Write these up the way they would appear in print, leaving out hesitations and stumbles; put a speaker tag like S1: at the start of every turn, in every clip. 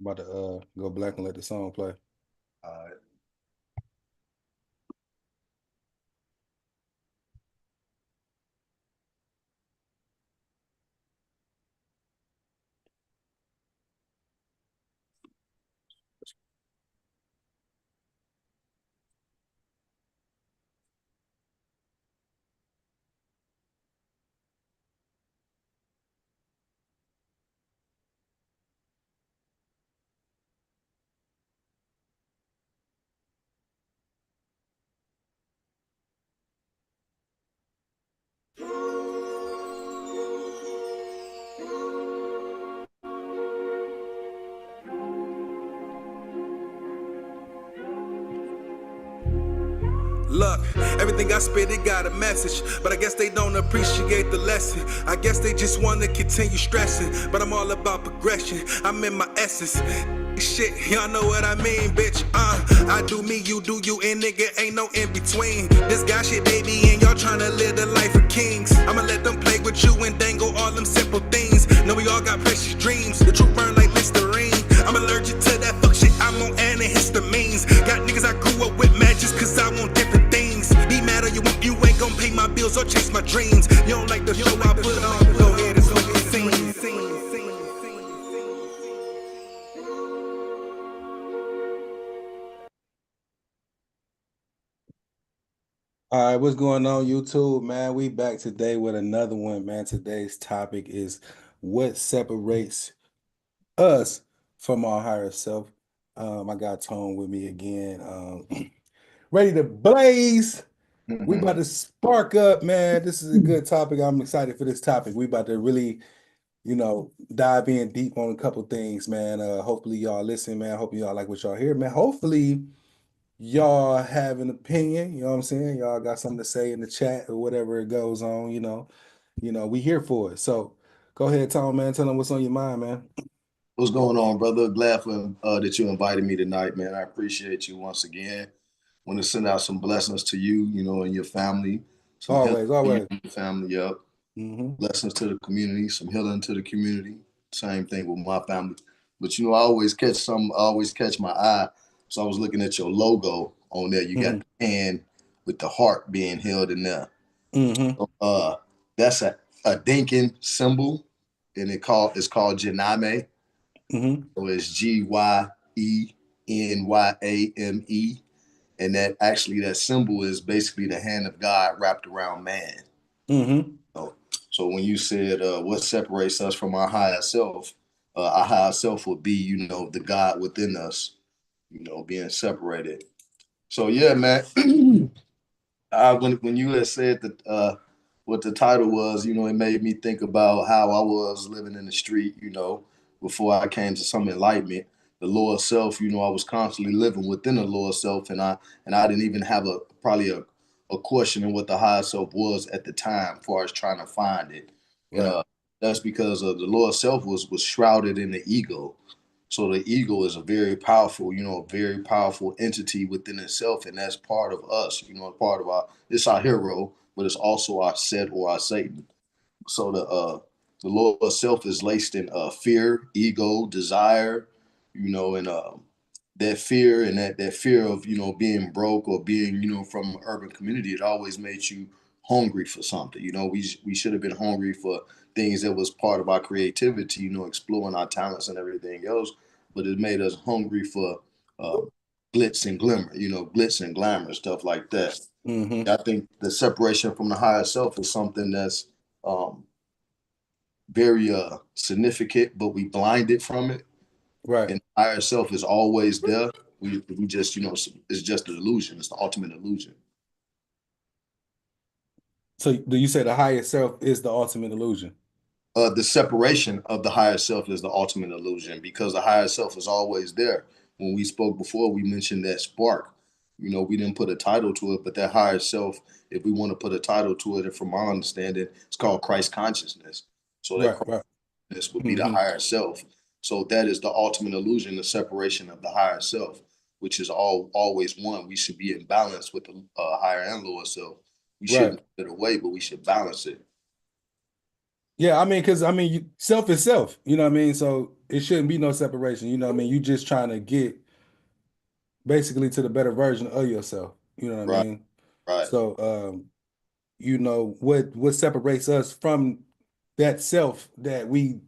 S1: About to go black and let the song play.
S2: Uh,
S3: Look, everything I spit, it got a message, but I guess they don't appreciate the lesson. I guess they just wanna continue stressing, but I'm all about progression. I'm in my essence. Shit, y'all know what I mean, bitch. I do me, you do you, and nigga ain't no in between. This guy shit, baby, and y'all tryna live the life of kings. I'ma let them play with you and dangle all them simple things. Know we all got precious dreams. The truth burn like Listerine. I'm allergic to that fuck shit. I'm on antihistamines. Got niggas I grew up with mad just cause I want different things. Be mad or you want, you ain't gon' pay my bills or chase my dreams. You don't like the show I put on, go ahead and smoke the scene.
S1: All right, what's going on, YouTube, man? We back today with another one, man. Today's topic is what separates us from our higher self. I got Tone with me again. Ready to blaze. We about to spark up, man. This is a good topic. I'm excited for this topic. We about to really, dive in deep on a couple things, man. Hopefully y'all listen, man. Hope y'all like what y'all hear, man. Hopefully y'all have an opinion, you know what I'm saying? Y'all got something to say in the chat or whatever it goes on, we here for it. So go ahead, Tom, man. Tell them what's on your mind, man.
S2: what's going on, brother? Glad for that you invited me tonight, man. I appreciate you once again. Want to send out some blessings to you, and your family. Some healing
S1: Always,
S2: to you
S1: always.
S2: and your family. Yep.
S1: Mm-hmm.
S2: Blessings to the community. Some healing to the community. Same thing with my family. But I always catch some. I always catch my eye. So I was looking at your logo on there. You got
S1: Mm-hmm.
S2: the hand with the heart being held in there.
S1: Mm-hmm.
S2: That's a Dinkin symbol, and it's called Janame.
S1: Mm-hmm.
S2: So it's Gynyame, and that symbol is basically the hand of God wrapped around man.
S1: Mm-hmm.
S2: So when you said what separates us from our higher self would be, the God within us, being separated. So yeah, man. When you had said that what the title was, it made me think about how I was living in the street, before I came to some enlightenment. The lower self, I was constantly living within the lower self, and I didn't even have a question in what the higher self was at the time, as far as trying to find it. And
S1: Right.
S2: that's because the lower self was shrouded in the ego. So the ego is a very powerful entity within itself, and that's part of us. Part of it's our hero, but it's also our set or our Satan. So the lower self is laced in fear, ego, desire, and that fear and that fear of being broke or being from an urban community. It always made you hungry for something. We should have been hungry for things that was part of our creativity. Exploring our talents and everything else, but it made us hungry for uh, glitz and glimmer. Glitz and glamour, stuff like that.
S1: Mm-hmm.
S2: I think the separation from the higher self is something that's um, very significant, but we blinded from it.
S1: Right.
S2: And the higher self is always there. We just, it's just an illusion. It's the ultimate illusion.
S1: So do you say the higher self is the ultimate illusion?
S2: The separation of the higher self is the ultimate illusion because the higher self is always there. When we spoke before, we mentioned that spark. We didn't put a title to it, but that higher self, if we want to put a title to it, and from my understanding, it's called Christ consciousness. So that
S1: Right, right.
S2: this would be the
S1: Mm-hmm.
S2: higher self. So that is the ultimate illusion, the separation of the higher self, which is always one. We should be in balance with the higher and lower self. We
S1: Right.
S2: shouldn't put it away, but we should balance it.
S1: Yeah, I mean, because self is self, you know what I mean? So it shouldn't be no separation. You know what I mean? You just trying to get basically to the better version of yourself. You know what I
S2: Right,
S1: mean?
S2: right,
S1: So you know, what separates us from that self that we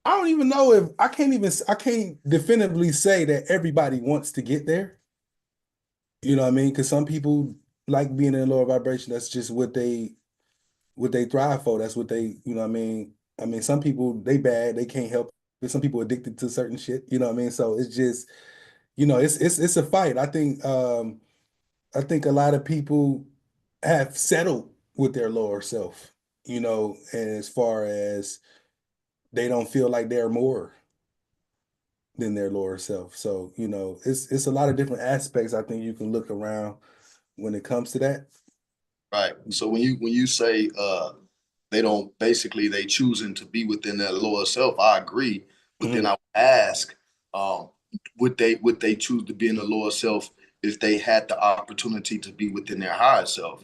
S1: I don't even know if I can't definitively say that everybody wants to get there. You know what I mean? Because some people like being in a lower vibration. That's just what they thrive for. That's what they, you know what I mean? I mean, some people they bad, they can't help it. Some people addicted to certain shit, you know what I mean? So it's just, you know, it's a fight. I think a lot of people have settled with their lower self, you know, and as far as they don't feel like they're more than their lower self. So, you know, it's a lot of different aspects I think you can look around when it comes to that.
S2: right. So when you say they don't basically they choosing to be within their lower self, I agree. But then
S1: Mhm.
S2: I would ask, um, would they choose to be in the lower self if they had the opportunity to be within their higher self?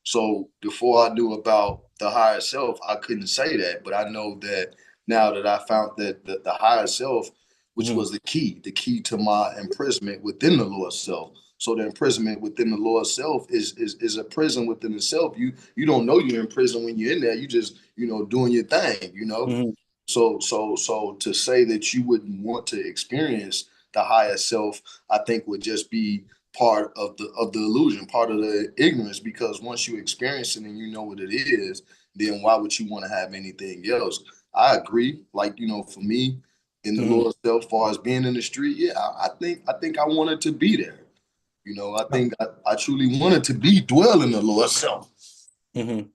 S2: So before I knew about the higher self, I couldn't say that. But I know that now that I found that the higher self, which
S1: Mhm.
S2: was the key to my imprisonment within the lower self. So the imprisonment within the lower self is a prison within itself. You don't know you're in prison when you're in there. You just doing your thing.
S1: Mhm.
S2: So to say that you wouldn't want to experience the higher self, I think would just be part of the illusion, part of the ignorance. Because once you experience it and you know what it is, then why would you want to have anything else? I agree. Like for me, in the
S1: Mhm.
S2: Lord self, as far as being in the street, yeah, I think I wanted to be there. I think I truly wanted to be dwell in the Lord self.
S1: Mhm.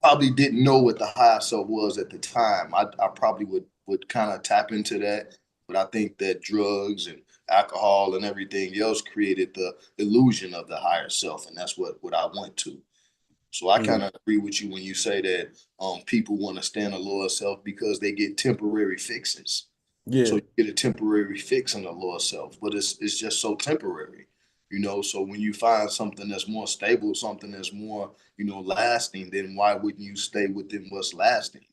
S2: Probably didn't know what the higher self was at the time. I probably would kind of tap into that, but I think that drugs and alcohol and everything else created the illusion of the higher self, and that's what I went to. So I kind
S1: Mhm.
S2: of agree with you when you say that people want to stand a lower self because they get temporary fixes. So
S1: Yeah.
S2: you get a temporary fix in the lower self, but it's just so temporary. So when you find something that's more stable, something that's more lasting, then why wouldn't you stay within what's lasting?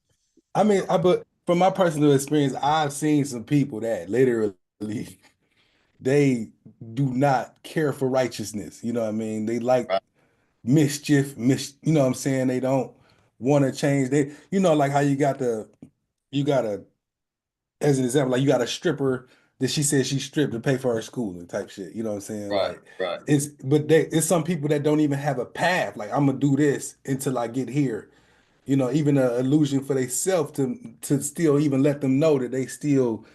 S1: I mean, but from my personal experience, I've seen some people that literally they do not care for righteousness. You know what I mean? They like
S2: Right,
S1: mischief, you know what I'm saying? They don't want to change. They, you know, like how you got a, as an example, like you got a stripper that she said she stripped to pay for her schooling type shit. You know what I'm saying?
S2: right,
S1: Like
S2: right,
S1: it's some people that don't even have a path. Like I'm gonna do this until I get here. You know, even an illusion for themselves to still even let them know that they still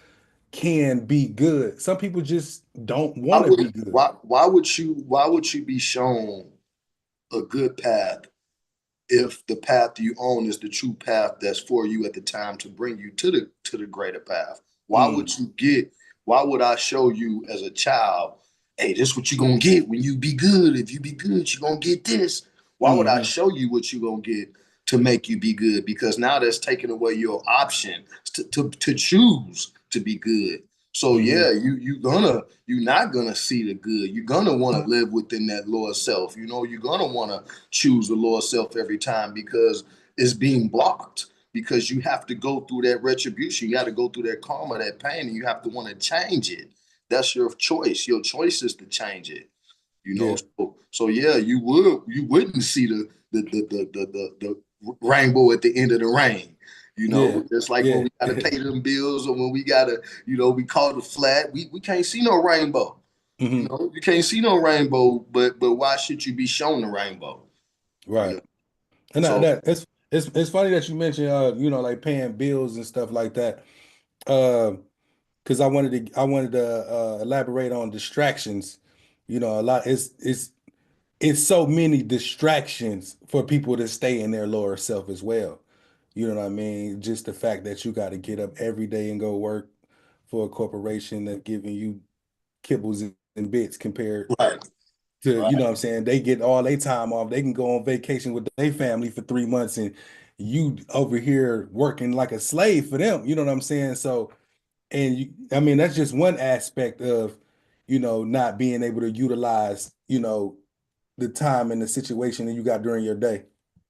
S1: can be good. Some people just don't
S2: I
S1: want to
S2: would.
S1: be good.
S2: Why would you be shown a good path if the path you own is the true path that's for you at the time to bring you to the greater path? Why
S1: Mm,
S2: would you get? Why would I show you as a child? Hey, this is what you're gonna get when you be good. If you be good, you're gonna get this. Why would I
S1: hmm
S2: show you what you're gonna get to make you be good? Because now that's taking away your option to choose to be good. So
S1: hmm
S2: yeah, you're not gonna see the good. You're gonna want to live within that lower self. You're gonna want to choose the lower self every time because it's being blocked. Because you have to go through that retribution, you got to go through that karma, that pain, and you have to want to change it. That's your choice. Your choice is to change it.
S1: Yeah,
S2: So yeah, you wouldn't see the rainbow at the end of the rain.
S1: yeah,
S2: It's like when
S1: yeah.
S2: we gotta pay them bills or when we gotta, we call the flat. We can't see no rainbow.
S1: hmm
S2: You can't see no rainbow, but why should you be shown the rainbow? You know,
S1: Right. And
S2: so
S1: that it's funny that you mentioned you know, like paying bills and stuff like that. Because I wanted to elaborate on distractions. You know, a lot it's so many distractions for people to stay in their lower self as well. You know what I mean? Just the fact that you got to get up every day and go work for a corporation that giving you kibbles and bits compared
S2: right,
S1: to, you know
S2: right,
S1: what I'm saying? They get all their time off. They can go on vacation with their family for 3 months and you over here working like a slave for them. You know what I'm saying? So, and I mean, that's just one aspect of, you know, not being able to utilize, you know, the time and the situation that you got during your day.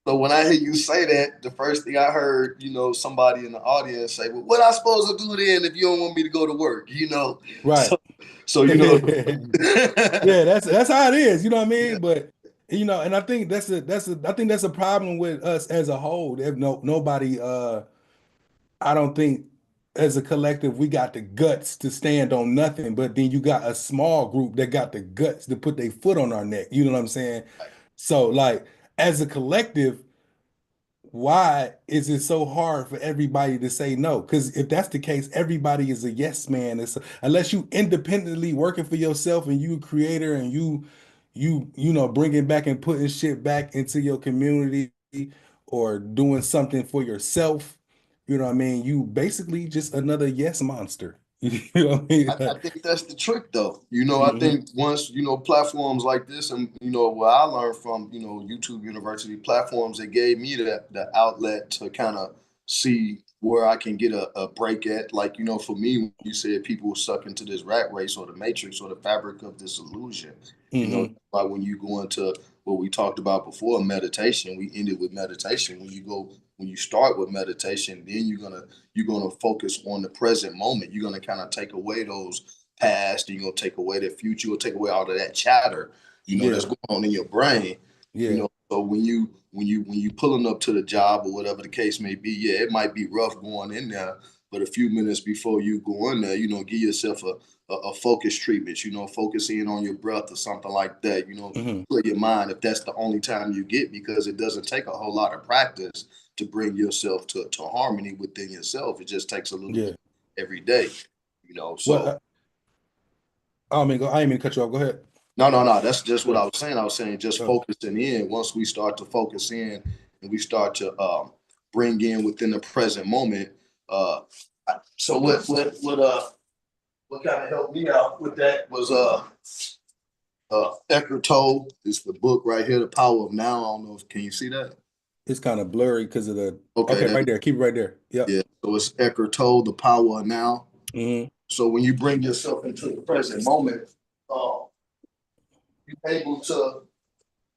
S2: So when I hear you say that, the first thing I heard, somebody in the audience say, "Well, what I supposed to do then if you don't want me to go to work?"
S1: Right.
S2: So so
S1: Yeah, that's how it is, you know what I
S2: yeah,
S1: mean? But and I think I think that's a problem with us as a whole. If nobody I don't think as a collective we got the guts to stand on nothing, but then you got a small group that got the guts to put their foot on our neck. You know what I'm saying? So like as a collective, why is it so hard for everybody to say no? Because if that's the case, everybody is a yes man. Unless you independently working for yourself and you a creator and you bringing back and putting shit back into your community or doing something for yourself. You know what I mean? You basically just another yes monster. You know what I mean?
S2: I think that's the trick, though. I
S1: Mhm.
S2: think once platforms like this, and what I learned from YouTube University platforms, that gave me the outlet to kind of see where I can get a break at. Like for me, you said people suck into this rat race or the matrix or the fabric of this illusion.
S1: Mhm.
S2: Like when you go into what we talked about before, meditation. We ended with meditation. When you start with meditation, then you're gonna focus on the present moment. You're gonna kind of take away those past. You're gonna take away the future. You'll take away all of that chatter, that's
S1: Yeah.
S2: going on in your brain.
S1: Yeah.
S2: So when you pulling up to the job or whatever the case may be, yeah, it might be rough going in there, but a few minutes before you go in there, give yourself a focus treatment. Focus in on your breath or something like that.
S1: Mhm.
S2: Clear your mind if that's the only time you get, because it doesn't take a whole lot of practice to bring yourself to harmony within yourself. It just takes a little
S1: Yeah.
S2: bit every day.
S1: Well,
S2: So
S1: I ain't mean to cut you off. Go ahead.
S2: no. That's just what
S1: Yeah.
S2: I was saying. I was saying just
S1: Oh,
S2: focusing in. Once we start to focus in and we start to bring in within the present moment. Uh, so what kind of helped me out with that was Eckhart Tolle. Is the book right here, The Power of Now. I don't know if can you see that?
S1: it's kind of blurry because of the.
S2: Okay,
S1: Okay, right there. Keep it right there. Yep.
S2: yeah. So it's Eckhart Tolle, The Power of Now.
S1: Hmm.
S2: So when you bring yourself into the present moment, uh, you're able to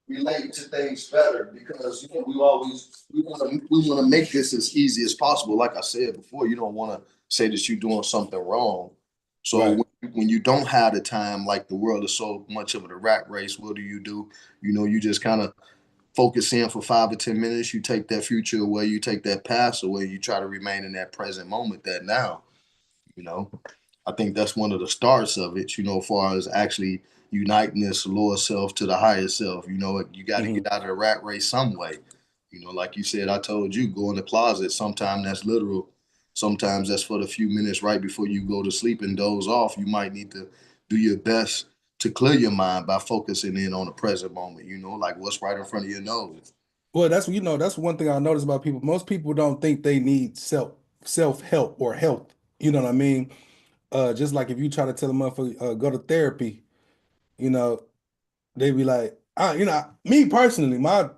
S2: relate to things better, because we want to make this as easy as possible. Like I said before, you don't want to say that you're doing something wrong. So
S1: Right.
S2: when you don't have the time, like the world is so much of a rat race, what do? You just kind of focus in for 5 or 10 minutes. You take that future away, you take that past away, you try to remain in that present moment, that now. You know, I think that's one of the starts of it, as far as actually uniting this lower self to the higher self. You got to
S1: Hmm.
S2: get out of the rat race some way. Like you said, I told you, go in the closet. Sometimes that's literal. Sometimes that's for the few minutes right before you go to sleep and doze off. You might need to do your best to clear your mind by focusing in on the present moment, like what's right in front of your nose.
S1: Well, that's one thing I notice about people. Most people don't think they need self help or health. You know what I mean? Just like if you try to tell a motherfucker go to therapy, you know, they be like, me personally, my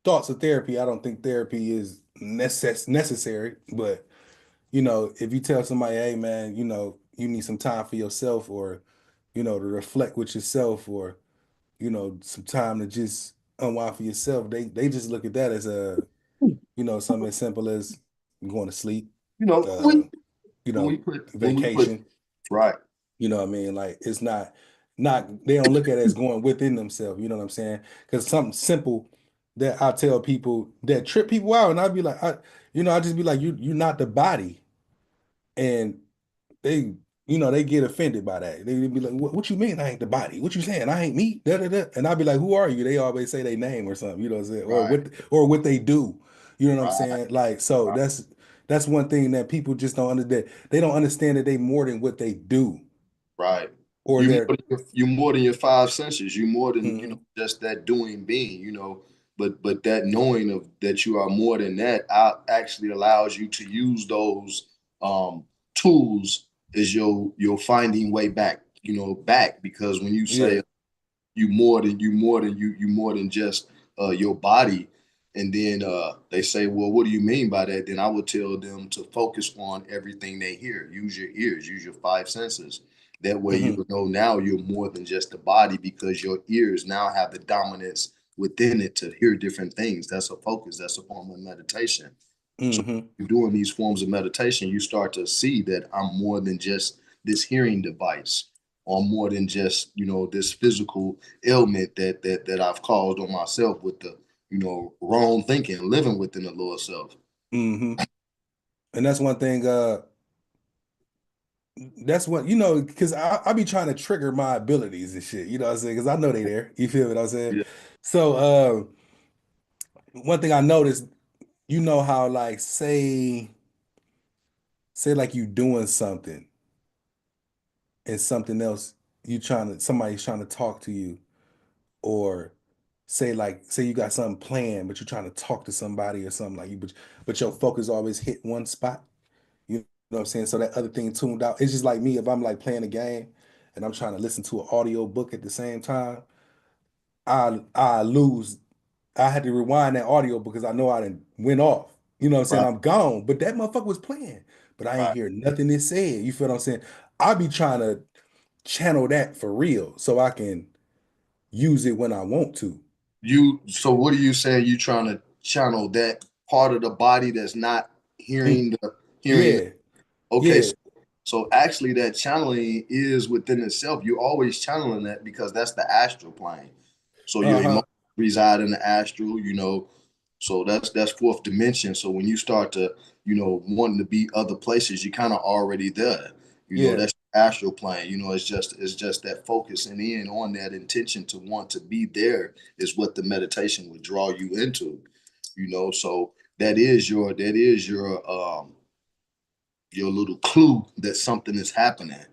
S1: thoughts of therapy. I don't think therapy is necessary, but if you tell somebody, hey man, you need some time for yourself or, to reflect with yourself or, some time to just unwind for yourself, they just look at that as something as simple as going to sleep,
S2: You know,
S1: uh,
S2: when when we put
S1: vacation.
S2: right,
S1: You know what I mean? Like it's not they don't look at it as going within themselves, you know what I'm saying? Because something simple that I tell people that trip people out, and I'd be like, I just be like, you're not the body. And they, they get offended by that. They be like, what you mean I ain't the body? What you saying? I ain't me? Da, da, da. And I'd be like, who are you? They always say their name or something, you know what I'm saying?
S2: right,
S1: What they do. You know what I'm
S2: right,
S1: saying? Like, so
S2: right.
S1: that's one thing that people just don't understand. They don't understand that they more than what they do.
S2: Right.
S1: Or they're
S2: You more than your five senses. You more than
S1: Mhm.
S2: just that doing being. But that knowing of that you are more than that actually allows you to use those tools as your finding way back. Back, because when you
S1: Yeah.
S2: say you more than just your body, and then they say, well, what do you mean by that? Then I would tell them to focus on everything they hear. Use your ears, use your five senses. That way you
S1: Hmm.
S2: know now you're more than just the body, because your ears now have the dominance within it to hear different things. That's a focus. That's a form of meditation. So
S1: Mm-hmm.
S2: you're doing these forms of meditation, you start to see that I'm more than just this hearing device, or more than just, this physical ailment that I've caused on myself with the, wrong thinking, living within the lower self.
S1: Mm-hmm. And that's one thing, that's what, because I be trying to trigger my abilities and shit, you know what I'm saying? Because I know they there. You feel what I'm saying?
S2: Yeah.
S1: So one thing I noticed, how like say like you doing something and something else somebody's trying to talk to you, or say you got something planned but you're trying to talk to somebody or something like you, but your focus always hit one spot. You know what I'm saying? So that other thing tuned out. It's just like me, if I'm like playing a game and I'm trying to listen to an audio book at the same time, I lose. I had to rewind that audio because I know I didn't went off. You know what I'm saying?
S2: Right.
S1: I'm gone. But that motherfucker was playing. But I ain't
S2: Right.
S1: hear nothing it said. You feel what I'm saying? I be trying to channel that for real so I can use it when I want to.
S2: So what are you saying? You trying to channel that part of the body that's not
S1: Mm,
S2: hearing the hearing?
S1: yeah,
S2: Okay,
S1: yeah,
S2: so actually that channeling is within itself. You're always channeling that because that's the astral plane. So your
S1: uh-huh,
S2: emotions reside in the astral, so that's fourth dimension. So when you start to, wanting to be other places, you kind of already there.
S1: yeah,
S2: That's astral plane. It's just that focusing in on that intention to want to be there is what the meditation would draw you into. So that is your little clue that something is happening.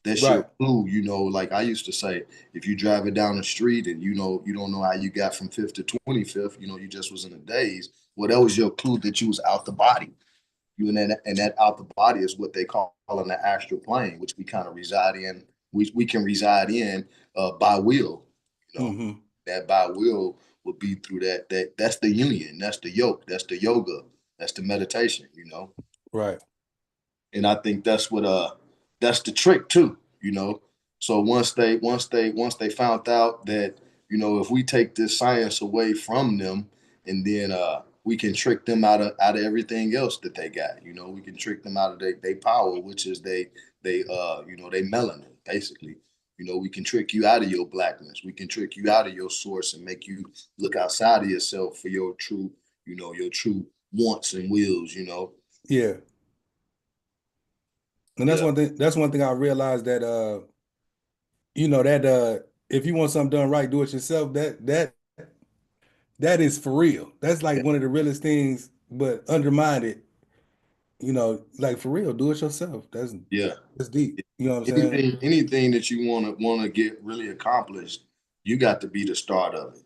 S2: That's your
S1: right,
S2: clue. Like I used to say, if you drive it down the street and you don't know how you got from Fifth to 25th, you just was in a daze. Well, that was your clue that you was out the body. And that out the body is what they call in the astral plane, which we kind of reside in. We can reside in by will. You know
S1: mm-hmm,
S2: that by will would be through that's the union. That's the yoke. That's the yoga. That's the meditation.
S1: right,
S2: And I think that's the trick too. So once they found out that, if we take this science away from them, and then we can trick them out of everything else that they got. We can trick them out of their power, which is they melanin, basically. We can trick you out of your blackness. We can trick you out of your source and make you look outside of yourself for your true wants and wills.
S1: yeah. And
S2: Yeah.
S1: that's one thing I realized, that that if you want something done right, do it yourself. That is for real. That's like one of the realest things, but undermine it, like for real, do it yourself.
S2: Yeah.
S1: That's deep. You know what I'm saying?
S2: Anything that you want to get really accomplished, you got to be the start of it.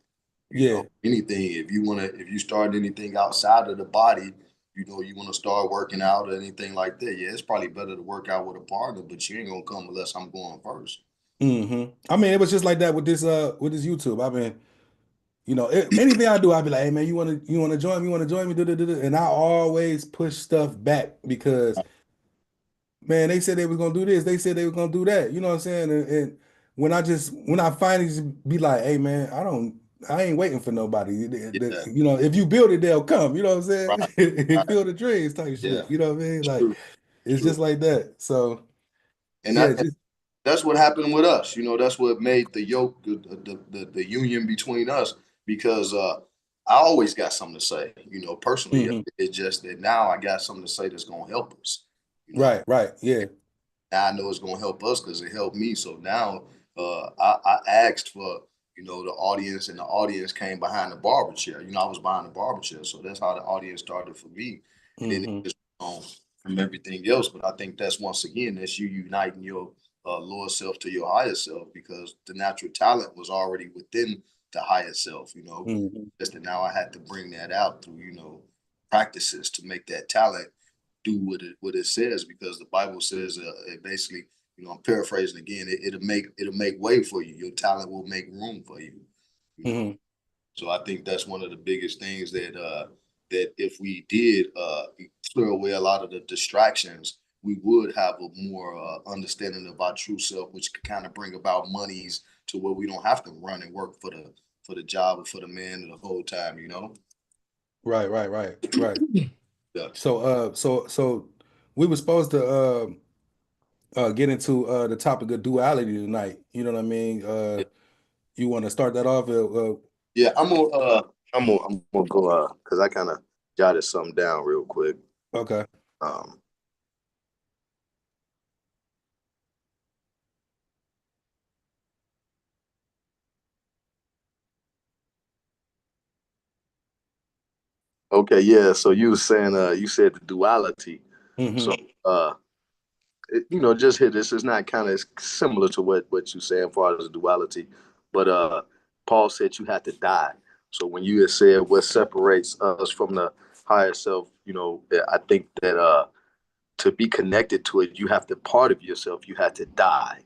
S1: Yeah.
S2: Anything, if you start anything outside of the body, you want to start working out or anything like that. Yeah, it's probably better to work out with a partner, but you ain't gonna come unless I'm going first.
S1: I mean, it was just like that with this YouTube. I've been, anything I do, I'd be like, hey man, you wanna join me? You wanna join me? Du-du-du-du. And I always push stuff back because man, they said they was gonna do this, they said they were gonna do that. You know what I'm saying? And when I finally just be like, hey man, I ain't waiting for nobody.
S2: Yeah,
S1: If you build it, they'll come. You know what I'm saying?
S2: right, right.
S1: Feel the dreams type
S2: Yeah,
S1: shit. You know what I mean?
S2: it's
S1: Like
S2: true. It's
S1: it's
S2: true.
S1: just like that. So
S2: And
S1: yeah,
S2: that
S1: just
S2: that's what happened with us. That's what made the yoke, the union between us, because I always got something to say. Personally,
S1: mhm.
S2: it's just that now I got something to say that's gonna help us. You know,
S1: Right, right, yeah.
S2: now I know it's gonna help us because it helped me. So now I asked for the audience, and the audience came behind the barber chair. I was behind the barber chair, so that's how the audience started for me, and then it
S1: Hmm.
S2: just went on from everything else. But I think that's once again that's you uniting your lower self to your higher self, because the natural talent was already within the higher self.
S1: Hmm.
S2: Just that now I had to bring that out through practices to make that talent do what it says, because the Bible says it basically, I'm paraphrasing again, it'll make way for you. Your talent will make room for you. You know,
S1: Hmm.
S2: so I think that's one of the biggest things that if we did clear away a lot of the distractions, we would have a more understanding of our true self, which could kind of bring about monies to where we don't have to run and work for for the job or for the man the whole time, you know?
S1: Right, right, right, right.
S2: Yeah.
S1: So we were supposed to get into the topic of duality tonight. You know what I mean? You want to start that off?
S2: Yeah, I'm gonna go because I kind of jotted something down real quick.
S1: Okay.
S2: Um okay, yeah. So you were saying you said the duality. So
S1: Mm-hmm.
S2: uh you know, just hit this. It's not kind of similar to what you say as far as the duality, but Paul said you had to die. So when you had said what separates us from the higher self, you know, I think that to be connected to it, you have to part of yourself. You had to die.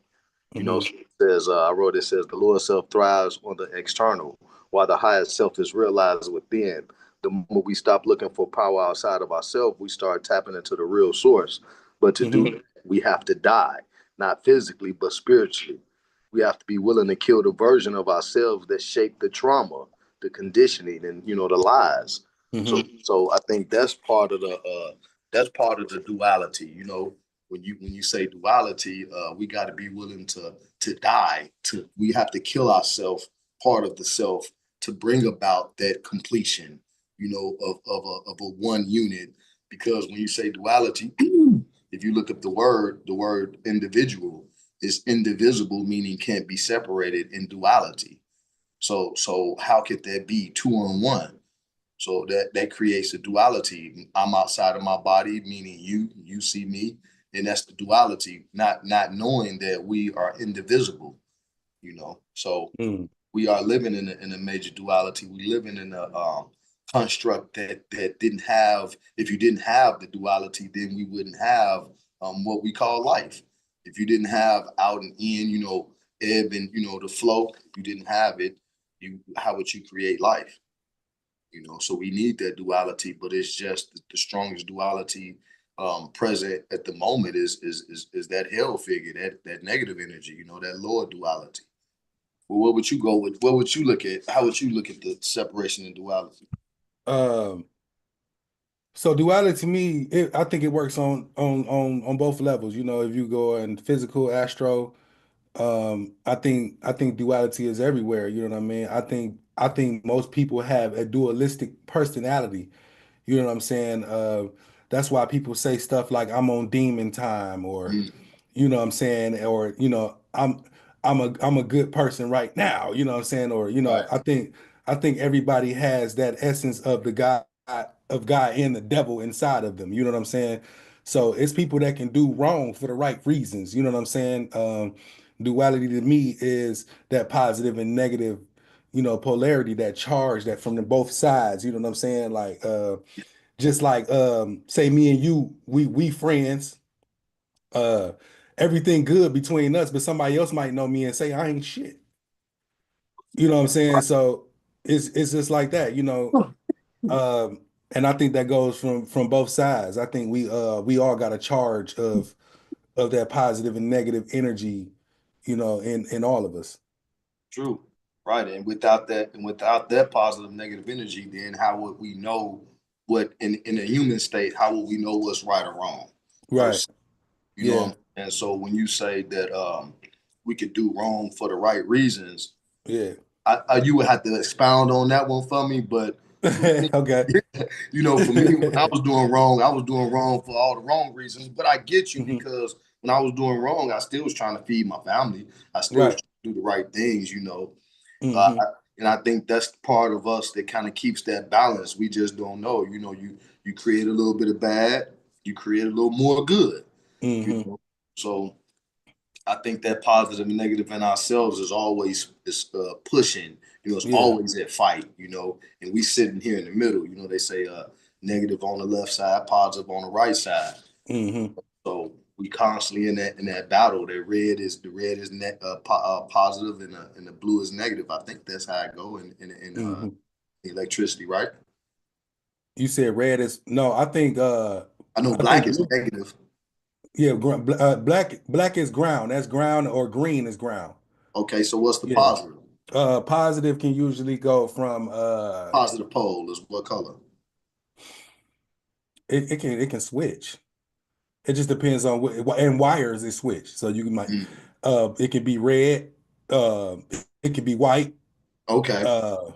S2: You know,
S1: Mm-hmm.
S2: so it says I wrote it says the lower self thrives on the external, while the higher self is realized within. The moment we stop looking for power outside of ourselves, we start tapping into the real source. But to do
S1: Mm-hmm.
S2: that, we have to die, not physically but spiritually. We have to be willing to kill the version of ourselves that shaped the trauma, the conditioning, and you know the lies. So,
S1: Mm-hmm.
S2: so I think that's part of the duality. You know, when you say duality, we got to be willing to die. To we have to kill ourselves, part of the self, to bring about that completion. You know, of a one unit. Because when you say duality, if you look up the word individual is indivisible, meaning can't be separated in duality. So how could that be two on one? So that creates a duality. I'm outside of my body, meaning you see me, and that's the duality. Not knowing that we are indivisible, you know. So
S1: Mm-hmm.
S2: we are living in a major duality. We living in a construct that didn't have. If you didn't have the duality, then we wouldn't have what we call life. If you didn't have out and in, you know, ebb and you know the flow, you didn't have it. You how would you create life? You know, so we need that duality, but it's just the strongest duality present at the moment is that hell figure, that negative energy, you know, that lower duality. Well, what would you go with? What would you look at? How would you look at the separation and duality?
S1: Um, so duality to me, I think it works on both levels. You know, if you go in physical, astro, I think duality is everywhere. You know what I mean? I think most people have a dualistic personality. You know what I'm saying? That's why people say stuff like I'm on demon time, or
S2: Mm,
S1: you know what I'm saying, or I'm a good person right now, you know what I'm saying? Or,
S2: right,
S1: I think everybody has that essence of the God of God and the devil inside of them. You know what I'm saying? So it's people that can do wrong for the right reasons. You know what I'm saying? Duality to me is that positive and negative, polarity, that charge that from the both sides. You know what I'm saying? Like just like say me and you, we friends, uh everything good between us, but somebody else might know me and say I ain't shit. You know what I'm saying? So it's just like that, and I think that goes from both sides. I think we all got a charge of that positive and negative energy, in all of us.
S2: true, right. And without that positive negative energy, then how would we know what in a human state? How would we know what's right or wrong?
S1: Right.
S2: First, you
S1: Yeah.
S2: know. And so when you say that we could do wrong for the right reasons,
S1: Yeah.
S2: you would have to expound on that one for me. But for me,
S1: Okay.
S2: you know, for me, when I was doing wrong, I was doing wrong for all the wrong reasons. But I get you
S1: Hmm.
S2: because when I was doing wrong, I still was trying to feed my family. I still was
S1: Right.
S2: trying to do the right things, you know.
S1: Hmm.
S2: And I think that's part of us that kind of keeps that balance. We just don't know. You know, you create a little bit of bad, you create a little more good. You
S1: Hmm.
S2: know, so I think that positive and negative in ourselves is always pushing. You know, it's
S1: Yeah.
S2: always at fight. You know, and we sitting here in the middle. You know, they say negative on the left side, positive on the right side.
S1: Hmm.
S2: So we constantly in that battle. The red is positive and the blue is negative. I think that's how it go in
S1: Hmm.
S2: electricity, right?
S1: You said red is no, I think
S2: I know
S1: I think
S2: black is negative.
S1: yeah, black is ground. That's ground, or green is ground.
S2: Okay, so what's the
S1: Yeah.
S2: positive?
S1: Positive can usually go from
S2: Positive pole is what color?
S1: it can switch. It just depends on what and wires it switch. So you might
S2: Mm.
S1: it can be red, uh it can be white,
S2: Okay.
S1: uh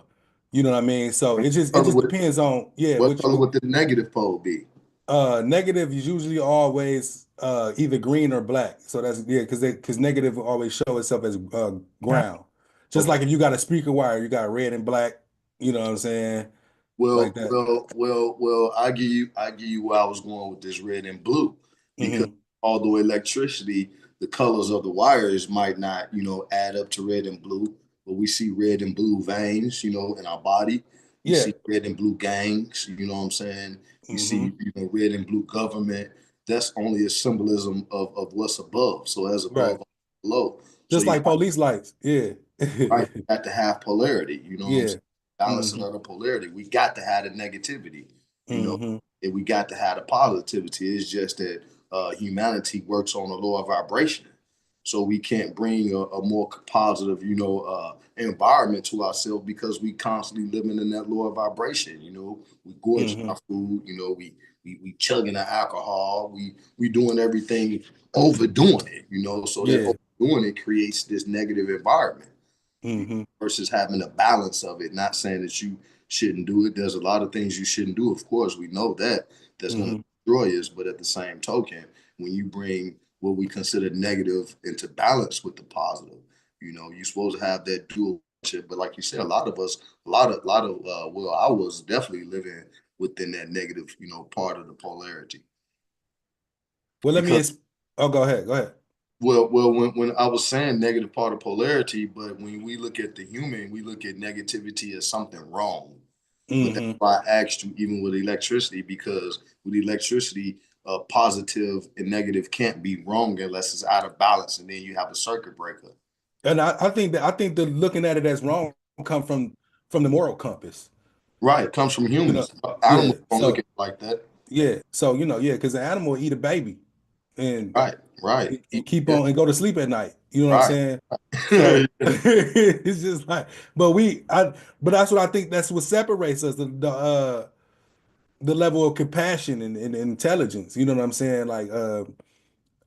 S1: you know what I mean? So
S2: And
S1: it
S2: What color
S1: just
S2: would
S1: depends on
S2: what color would the negative pole be?
S1: negative is usually always either green or black. So that's yeah, because negative will always show itself as ground. Just
S2: Okay.
S1: like if you got a speaker wire, you got red and black, you know what I'm saying? Like
S2: Well,
S1: that.
S2: well, well, well, I give you where I was going with this red and blue, because
S1: Hmm.
S2: although electricity, the colors of the wires might not, add up to red and blue, but we see red and blue veins, in our body. You
S1: Yeah.
S2: see red and blue gangs, you know what I'm saying? You see,
S1: Hmm.
S2: red and blue government. That's only a symbolism of what's above. So as
S1: Right.
S2: above, below. So
S1: Just
S2: you
S1: like police lights. Yeah.
S2: right? We got to have polarity. You know what I'm
S1: Yeah.
S2: saying? Balancing
S1: Hmm.
S2: of the polarity. We got to have the negativity. You know,
S1: Hmm.
S2: and we got to have the positivity. It's just that humanity works on a lower vibration, so we can't bring a more positive, environment to ourselves because we constantly living in that lower vibration. We gorging
S1: Hmm.
S2: our food. We chugging the alcohol. We doing everything, overdoing it. So that
S1: Yeah.
S2: overdoing it creates this negative environment
S1: Hmm.
S2: versus having a balance of it. Not saying that you shouldn't do it. There's a lot of things you shouldn't do. Of course, we know that's going to
S1: Hmm.
S2: destroy us. But at the same token, when you bring what we consider negative into balance with the positive, you're supposed to have that dual. But like you said, a lot of us, well, I was definitely living within that negative, part of the polarity
S1: Well, let me.
S2: because
S1: Oh, go ahead. Go ahead.
S2: when I was saying negative part of polarity, but when we look at the human, we look at negativity as something wrong. But that's
S1: Hmm.
S2: why I asked you, even with electricity, because with electricity, positive and negative can't be wrong unless it's out of balance, and then you have a circuit breaker.
S1: And I think that looking at it as wrong come from the moral compass.
S2: Right, it comes from
S1: You know.
S2: humans.
S1: Yeah.
S2: Animals don't look
S1: So
S2: at it like that.
S1: yeah. So yeah, because the animal will eat a baby and
S2: Right, right,
S1: and keep
S2: yeah,
S1: on and go to sleep at night. You know what I'm
S2: right.
S1: saying? So it's just like, but that's what I think. That's what separates us. The level of compassion and intelligence. You know what I'm saying? Like,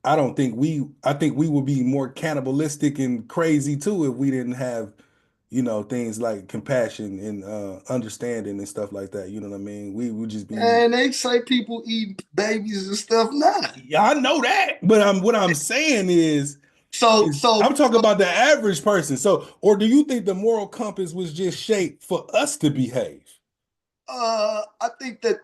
S1: I think we would be more cannibalistic and crazy too if we didn't have, things like compassion and understanding and stuff like that. You know what I mean? We would just be.
S2: And they say people eat babies and stuff now.
S1: Yeah, I know that, but what I'm saying
S2: So,
S1: is
S2: so
S1: I'm talking about the average person. So, or do you think the moral compass was just shaped for us to behave?
S2: I think that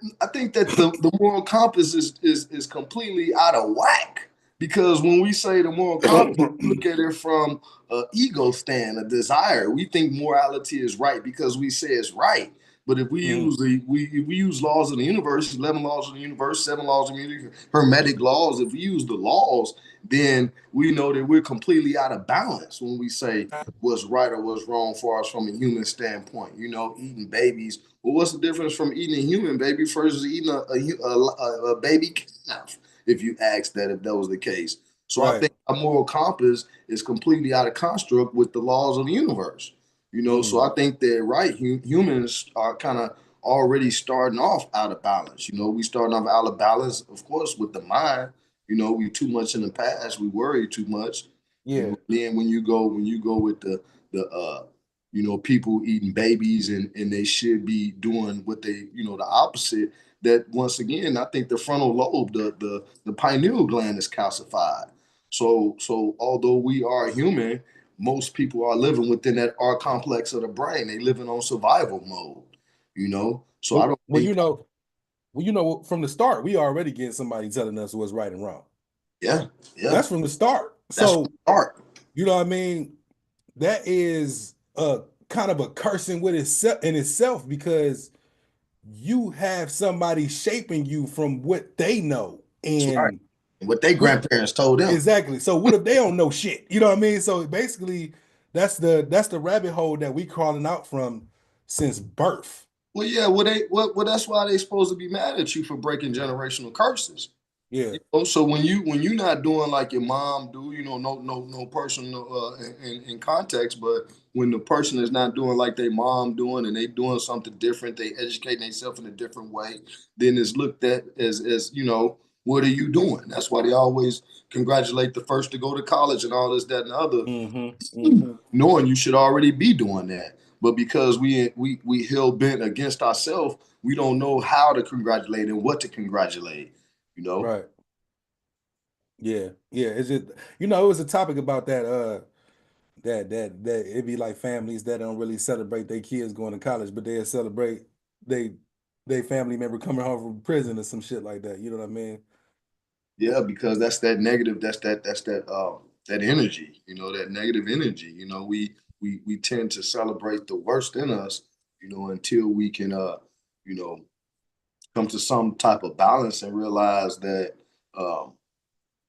S2: the moral compass is completely out of whack, because when we say the moral compass, we look at it from an ego stand, a desire. We think morality is right because we say it's right. But if we
S1: Mhm.
S2: use if we use laws of the universe, 11 laws of the universe, 7 laws of the universe, hermetic laws, if we use the laws, then we know that we're completely out of balance when we say what's right or what's wrong for us from a human standpoint. Eating babies. Well, what's the difference from eating a human baby versus eating a baby calf? If you ask that, if that was the case. So I
S1: Right.
S2: think a moral compass is completely out of construct with the laws of the universe. So
S1: Mm.
S2: I think that right, humans are kind of already starting off out of balance. We starting off out of balance, of course, with the mind. We too much in the past. We worry too much.
S1: Yeah.
S2: Then when you go with the people eating babies, and they should be doing what they, the opposite. That once again, I think the frontal lobe, the pineal gland is calcified. So although we are human, most people are living within that R complex of the brain. They living on survival mode. So I
S1: Well,
S2: don't
S1: well,
S2: think,
S1: from the start, we already get somebody telling us what's right and wrong.
S2: yeah, yeah,
S1: That's from the start.
S2: that's what
S1: So,
S2: art.
S1: you know what I mean? That is kind of a cursing with itself in itself because you have somebody shaping you from what they know.
S2: That's right.
S1: And
S2: And what their
S1: what
S2: grandparents told them.
S1: exactly. So what if they don't know shit? You know what I mean? So basically that's the rabbit hole that we crawling out from since birth.
S2: Well, yeah, well, that's why they supposed to be mad at you for breaking generational curses.
S1: Yeah.
S2: So when you not doing like your mom do, no personal in context, but when the person is not doing like their mom doing and they doing something different, they educating themselves in a different way, then it's looked at as what are you doing? That's why they always congratulate the first to go to college and all this, that, and the other, knowing you should already be doing that. But because we hell bent against ourselves, we don't know how to congratulate and what to congratulate.
S1: Right. Yeah. Yeah. It's just, it was a topic about that, that it'd be like families that don't really celebrate their kids going to college, but they'll celebrate they family member coming home from prison or some shit like that. You know what I mean?
S2: Yeah, because that's that negative. That energy. That negative energy. We tend to celebrate the worst in us. Until we can you know come to some type of balance and realize that um,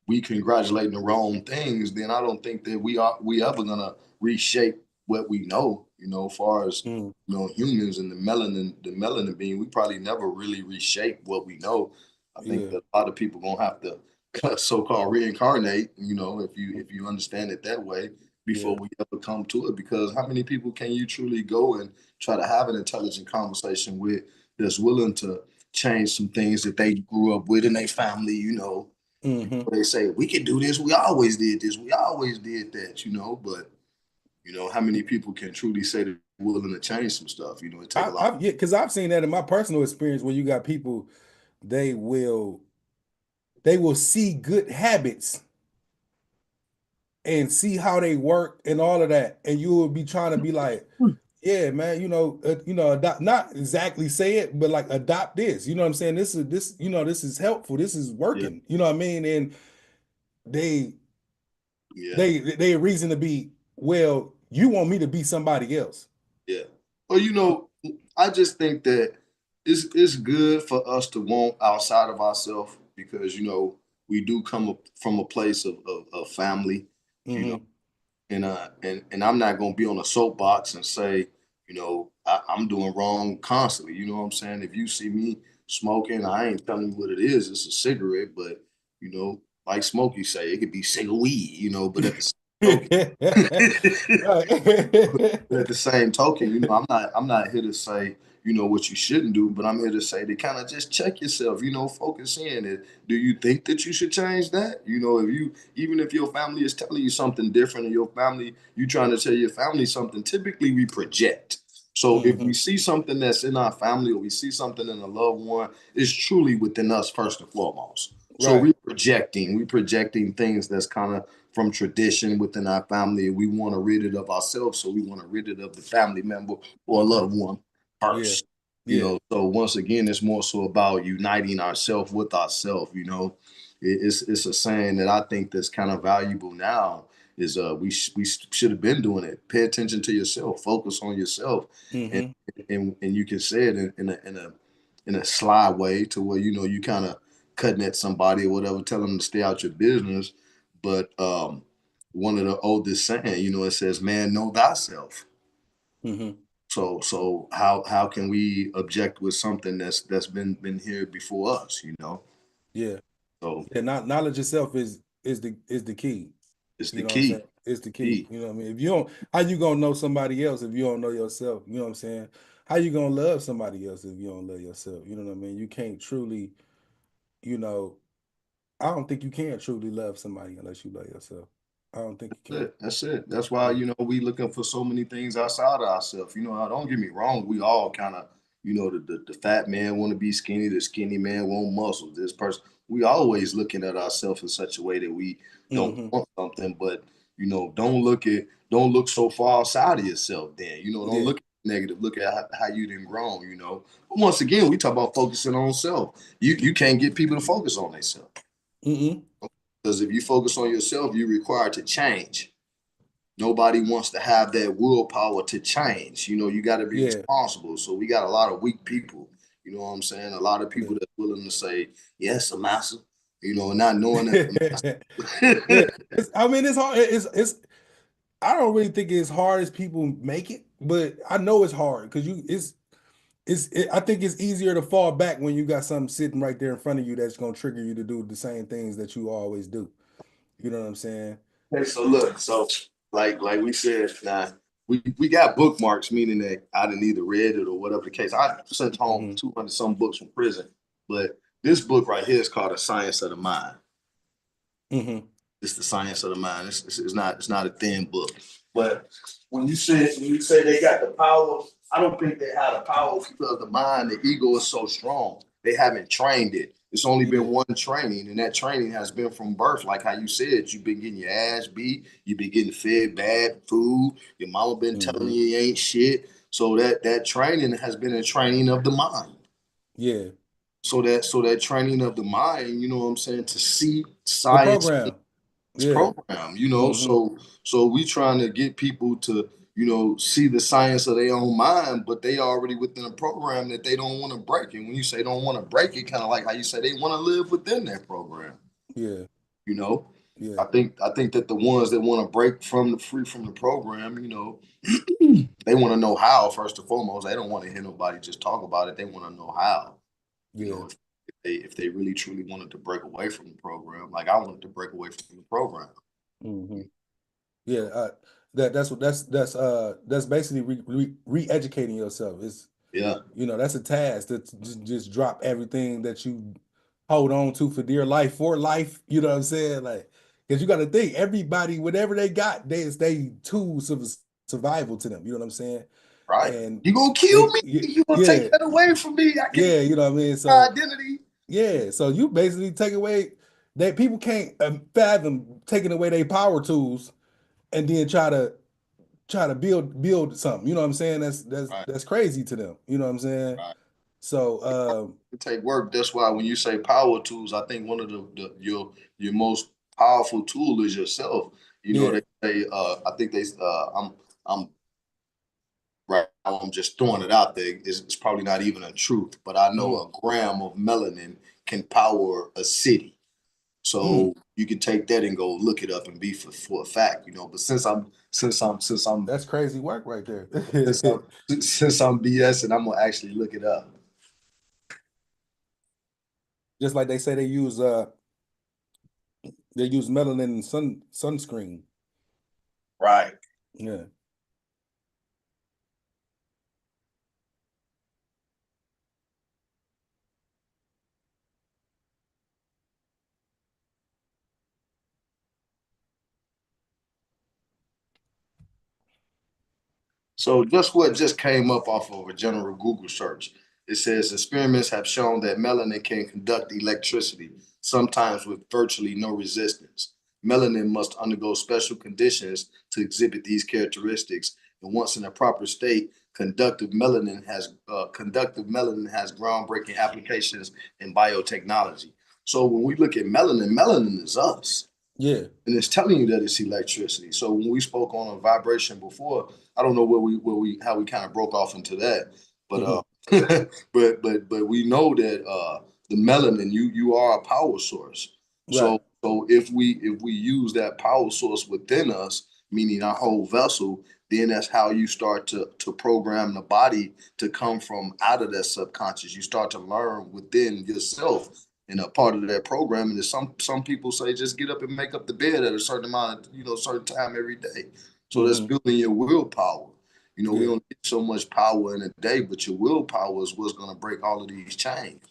S2: we congratulating the wrong things. Then I don't think that we ever gonna reshape what we know. As far as
S1: Mm.
S2: humans and the melanin being, we probably never really reshape what we know. I think
S1: Yeah.
S2: that a lot of people gonna have to so-called reincarnate, if you understand it that way, before
S1: Yeah.
S2: we ever come to it. Because how many people can you truly go and try to have an intelligent conversation with that's willing to change some things that they grew up with in their family,
S1: Hmm.
S2: they say we can do this, we always did this, we always did that, but how many people can truly say they're willing to change some stuff? It take a lot.
S1: Yeah, because I've seen that in my personal experience where you got people, they will they will see good habits and see how they work and all of that, and you will be trying to be like, yeah, man, adopt, not exactly say it, but like adopt this. You know what I'm saying? This is helpful. This is
S2: Yeah,
S1: working. You know what I mean? And they
S2: yeah,
S1: they reason to be, well, you want me to be somebody else.
S2: yeah. Well, I just think that it's good for us to want outside of ourselves, because we do come from a place of family, you know,
S1: Hmm.
S2: and I'm not gonna be on a soapbox and say, I'm doing wrong constantly. You know what I'm saying? If you see me smoking, I ain't telling you what it is. It's a cigarette, but like Smokey say, it could be cigar weed. But at the same token,
S1: Right.
S2: but at the same token, I'm not here to say what you shouldn't do, but I'm here to say to kind of just check yourself. Focus in. Do you think that you should change that? If you even if your family is telling you something different, and your family you trying to tell your family something, typically we project. So if we
S1: Hmm.
S2: see something that's in our family, or we see something in a loved one, it's truly within us first and foremost. So
S1: Right.
S2: we projecting things that's kind of from tradition within our family. We want to rid it of ourselves, so we want to rid it of the family member or a loved one
S1: Yeah.
S2: first.
S1: Yeah.
S2: So once again, it's more so about uniting ourselves with ourselves. It's a saying that I think that's kind of valuable now. Is we should have been doing it. Pay attention to yourself. Focus on yourself, and
S1: Hmm.
S2: and you can say it in a sly way, to where you kind of cutting at somebody or whatever, tell them to stay out your business. But one of the oldest saying, it says, "Man, know thyself."
S1: Hmm.
S2: So how can we object with something that's been here before us?
S1: Yeah.
S2: So
S1: Yeah. Knowledge itself is the key.
S2: it's
S1: You
S2: the
S1: know what I'm saying?
S2: key.
S1: It's the key.
S2: Key.
S1: You know what I mean? If you don't, how you gonna know somebody else if you don't know yourself? You know what I'm saying? How you gonna love somebody else if you don't love yourself? You know what I mean? You can't truly, you know, I don't think you can truly love somebody unless you love yourself. I don't think you can.
S2: That's it. That's why
S1: Yeah.
S2: we looking for so many things outside of ourselves. Don't get me wrong. We all kind of the fat man want to be skinny. The skinny man want muscles. This person. We always looking at ourselves in such a way that we don't
S1: Hmm.
S2: want something. But don't look so far outside of yourself. Then don't
S1: Yeah.
S2: look at negative. Look at how you done grown. But once again, we talk about focusing on self. You can't get people to focus on themselves.
S1: Hmm.
S2: Because if you focus on yourself, you're required to change. Nobody wants to have that willpower to change. You got to be
S1: Yeah.
S2: responsible. So we got a lot of weak people. You know what I'm saying? A lot of
S1: Yeah.
S2: people that's willing to say, yes, a massa, not knowing that
S1: Yeah.
S2: the
S1: I mean, it's hard. I don't really think it's hard as people make it, but I know it's hard because I think it's easier to fall back when you got something sitting right there in front of you that's gonna trigger you to do the same things that you always do. You know what I'm saying?
S2: Okay, so look, so like we said, now we got bookmarks, meaning that I didn't either read it or whatever the case. I sent home 200 some books from prison, but this book right here is called The Science of the Mind.
S1: Mm-hmm.
S2: It's the science of the mind. It's not a thin book. But when you say they got the power, I don't think they have the power because the mind, the ego is so strong. They haven't trained it. It's only been one training, and that training has been from birth. Like how you said, you've been getting your ass beat, you've been getting fed bad food, your mama been telling you ain't shit. So that training has been a training of the mind.
S1: Yeah.
S2: So that training of the mind, you know what I'm saying, to see
S1: The
S2: science
S1: program. Yeah.
S2: program, you know. So we trying to get people to, you know, see the science of their own mind, but they already within a program that they don't want to break. And when you say don't want to break it, kind of like how you say they want to live within that program,
S1: Yeah.
S2: you know.
S1: Yeah.
S2: I think that the ones that want to break free from the program, you know, they want to know how first and foremost. They don't want to hear nobody just talk about it. They want to know how. You
S1: Yeah.
S2: know, if they really truly wanted to break away from the program, like I wanted to break away from the program.
S1: Mm-hmm. Yeah. That's basically re-educating yourself. It's
S2: Yeah.
S1: you know, that's a task to just drop everything that you hold on to for dear life for life. You know what I'm saying? Like, because you got to think everybody, whatever they got, they tools of survival to them. You know what I'm saying?
S2: Right.
S1: And
S2: You gonna kill me? You gonna
S1: yeah,
S2: take that away from me? I can't
S1: yeah, you know what I mean?
S2: my
S1: So
S2: identity.
S1: yeah, so you basically take away that people can't fathom taking away their power tools and then try to build something. You know what I'm saying?
S2: Right.
S1: That's crazy to them. You know what I'm saying?
S2: Right.
S1: So
S2: It take work. That's why when you say power tools, I think one of your most powerful tool is yourself. You know,
S1: yeah,
S2: they I think they I'm right now I'm just throwing it out there. It's probably not even a truth, but I know
S1: mm,
S2: a gram of melanin can power a city.
S1: mm,
S2: So you can take that and go look it up and be for a fact, you know. But
S1: that's crazy work right there.
S2: since I'm BSing, I'm gonna actually look it up.
S1: Just like they say they use melanin in sunscreen.
S2: Right.
S1: Yeah.
S2: So just what just came up off of a general Google search. It says experiments have shown that melanin can conduct electricity, sometimes with virtually no resistance. Melanin must undergo special conditions to exhibit these characteristics, and once in a proper state, conductive melanin has groundbreaking applications in biotechnology. So when we look at melanin, melanin is us,
S1: Yeah.
S2: and it's telling you that it's electricity. So when we spoke on a vibration before, I don't know how we kind of broke off into that, but
S1: Hmm.
S2: but we know that the melanin, you are a power source.
S1: Right.
S2: So if we use that power source within us, meaning our whole vessel, then that's how you start to program the body to come from out of that subconscious. You start to learn within yourself. And a part of that programming is some people say just get up and make up the bed at a certain amount of, you know, certain time every day. So that's
S1: Hmm.
S2: building your willpower. You know, we
S1: Yeah.
S2: don't need so much power in a day, but your willpower is what's going to break all of these chains.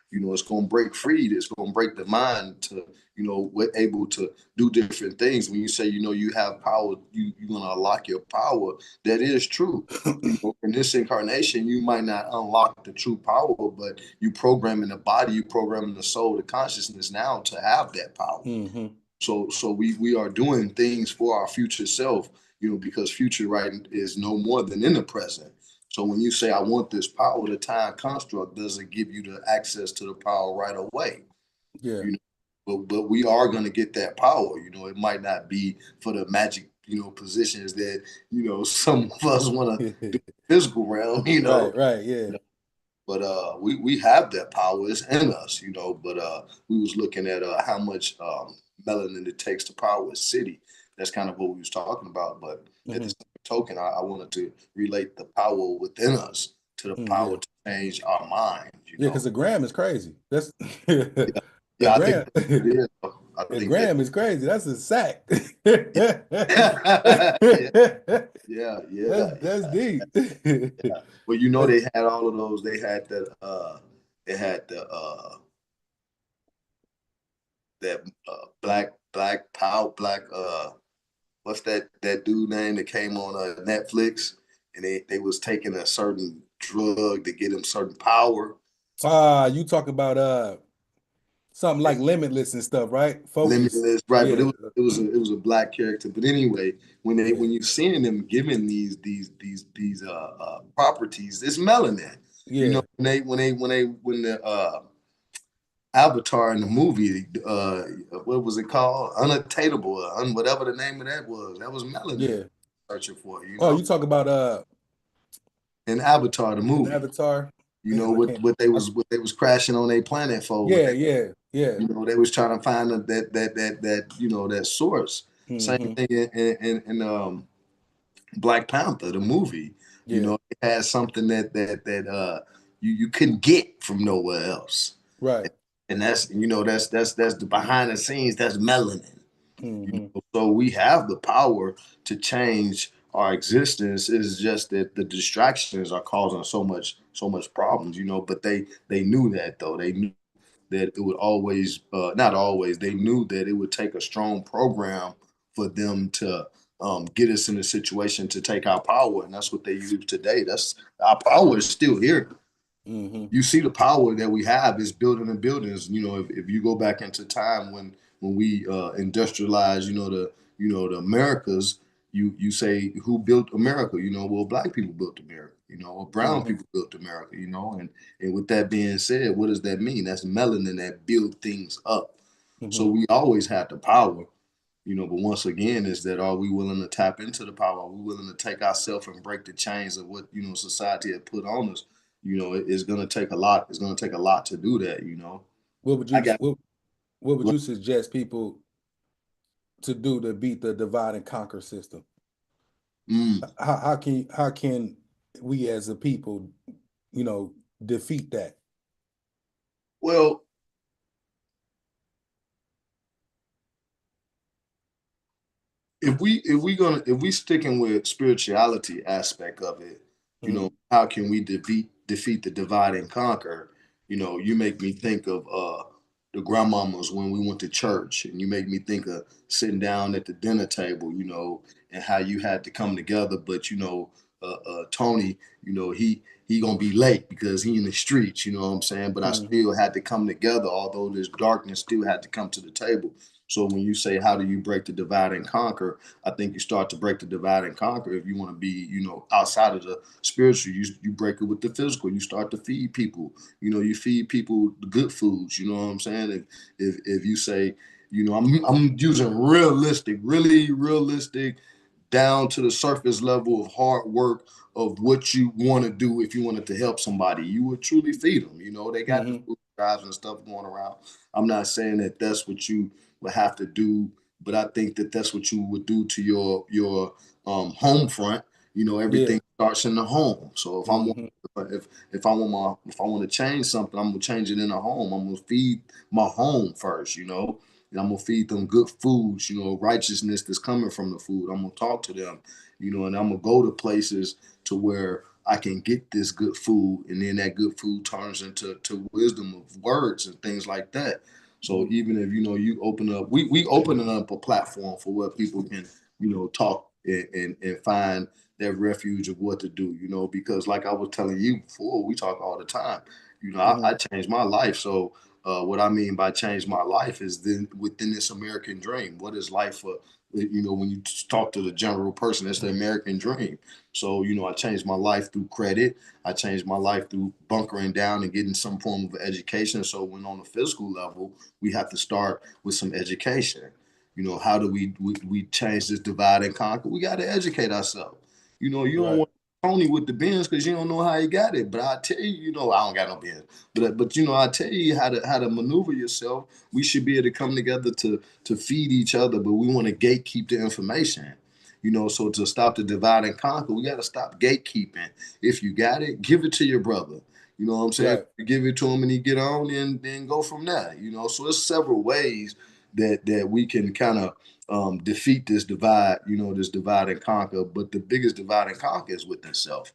S2: You know, it's going to break free. It's going to break the mind to, you know, we're able to do different things. When you say, you know, you have power, you're going to unlock your power. That is true. You know, in this incarnation, you might not unlock the true power, but you programming the body, you programming the soul, the consciousness now to have that power.
S1: Hmm.
S2: So we are doing things for our future self, you know, because future right is no more than in the present. So when you say I want this power, the time construct doesn't give you the access to the power right away.
S1: Yeah.
S2: You know, but we are going to get that power. You know, it might not be for the magic, you know, positions that, you know, some of us want to do physical realm, you know.
S1: Right. Right. Yeah.
S2: But we have that power. It's in us, you know. But we was looking at how much melanin it takes to power a city. That's kind of what we was talking about. But at the
S1: Hmm.
S2: same token, I wanted to relate the power within us. to the
S1: Yeah.
S2: power to change our minds. You
S1: Yeah,
S2: know,
S1: because the gram is crazy. That's
S2: yeah,
S1: a
S2: yeah. I think
S1: gram.
S2: it is. I
S1: A
S2: think that.
S1: gram is crazy. That's a sack.
S2: Yeah, yeah, yeah,
S1: That's deep.
S2: yeah. Well, you know,
S1: That's,
S2: they had all of those. They had they had the that black power black what's that dude name that came on Netflix, and they was taking a certain drug to get him certain power.
S1: you talk about something like limitless and stuff, right? Focus.
S2: Limitless, right? But
S1: Yeah,
S2: it was a black character. But anyway,
S1: yeah,
S2: when you're seeing them given these properties, it's melanin. You
S1: yeah,
S2: know, when the Avatar in the movie, what was it called? Unattainable, whatever the name of that was melanin
S1: yeah.
S2: searching for. You
S1: Oh,
S2: know,
S1: you talk about
S2: in Avatar the
S1: an
S2: movie.
S1: avatar.
S2: You know
S1: Damn, I can't. I,
S2: what they was crashing on their planet for.
S1: yeah, yeah, yeah.
S2: You know, they was trying to find that source. Same
S1: Hmm.
S2: thing in Black Panther, the movie. You
S1: Yeah,
S2: know, it had something that you couldn't get from nowhere else.
S1: right.
S2: And that's the behind the scenes, that's melanin. You
S1: Hmm.
S2: know, so we have the power to change our existence. It's just that the distractions are causing so much problems, but they knew that, though. They knew that it would always, not always, they knew that it would take a strong program for them to get us in a situation to take our power. And that's what they use today. That's our power is still here.
S1: Hmm.
S2: You see the power that we have is building and buildings. If you go back into time when we industrialized, the Americas, you say who built America? Well, black people built America. Or brown
S1: Hmm.
S2: people built America. And with that being said, what does that mean? That's melanin that build things up. So
S1: Hmm.
S2: we always had the power. But once again, is that are we willing to tap into the power? Are we willing to take ourselves and break the chains of what society had put on us? It's going to take a lot. It's going to take a lot to do that.
S1: What would
S2: I
S1: you
S2: got.
S1: what would you suggest people to do to beat the divide and conquer system?
S2: Mm,
S1: How can we as a people, you know, defeat that?
S2: well, if we sticking with spirituality aspect of it,
S1: Hmm.
S2: how can we defeat the divide and conquer? You make me think of the grandmamas when we went to church, and you make me think of sitting down at the dinner table, and how you had to come together. But Tony, he gonna be late because he in the streets. You know what I'm saying? But I
S1: Hmm.
S2: still had to come together, although this darkness still had to come to the table. So when you say how do you break the divide and conquer, I think you start to break the divide and conquer if you want to be, outside of the spiritual. You break it with the physical. You start to feed people. You feed people the good foods. You know what I'm saying? If you say, I'm using realistic, really realistic, down to the surface level of hard work of what you want to do. If you wanted to help somebody, you would truly feed them. They got the
S1: Hmm.
S2: food drives and stuff going around. I'm not saying that that's what you would have to do, but I think that that's what you would do to your home front.
S1: Yeah.
S2: Everything starts in the home. So
S1: Hmm.
S2: if I want to change something, I'm gonna change it in the home. I'm gonna feed my home first. And I'm gonna feed them good foods. Righteousness that's coming from the food. I'm gonna talk to them. And I'm gonna go to places to where I can get this good food, and then that good food turns into wisdom of words and things like that. So even if you open up, we opening up a platform for where people can talk and find that refuge of what to do. Because like I was telling you before, we talk all the time. I
S1: Hmm.
S2: changed my life. So what I mean by change my life is then within this American dream. What is life for? When you talk to the general person, it's the American dream. So I changed my life through credit. I changed my life through bunkering down and getting some form of education. So when on the physical level, we have to start with some education. How do we change this divide and conquer? We got to educate ourselves. You don't
S1: Right.
S2: want Tony with the bins because you don't know how he got it. But I tell you, I don't got no bins. But I tell you how to maneuver yourself. We should be able to come together to feed each other, but we want to gatekeep the information. You know, so to stop the divide and conquer, we got to stop gatekeeping. If you got it, give it to your brother. You know what I'm saying?
S1: Right.
S2: You give it to him and he get on, and then go from there. You know, so there's several ways that we can kind of defeat this divide. You know, this divide and conquer. But the biggest divide and conquer is within self.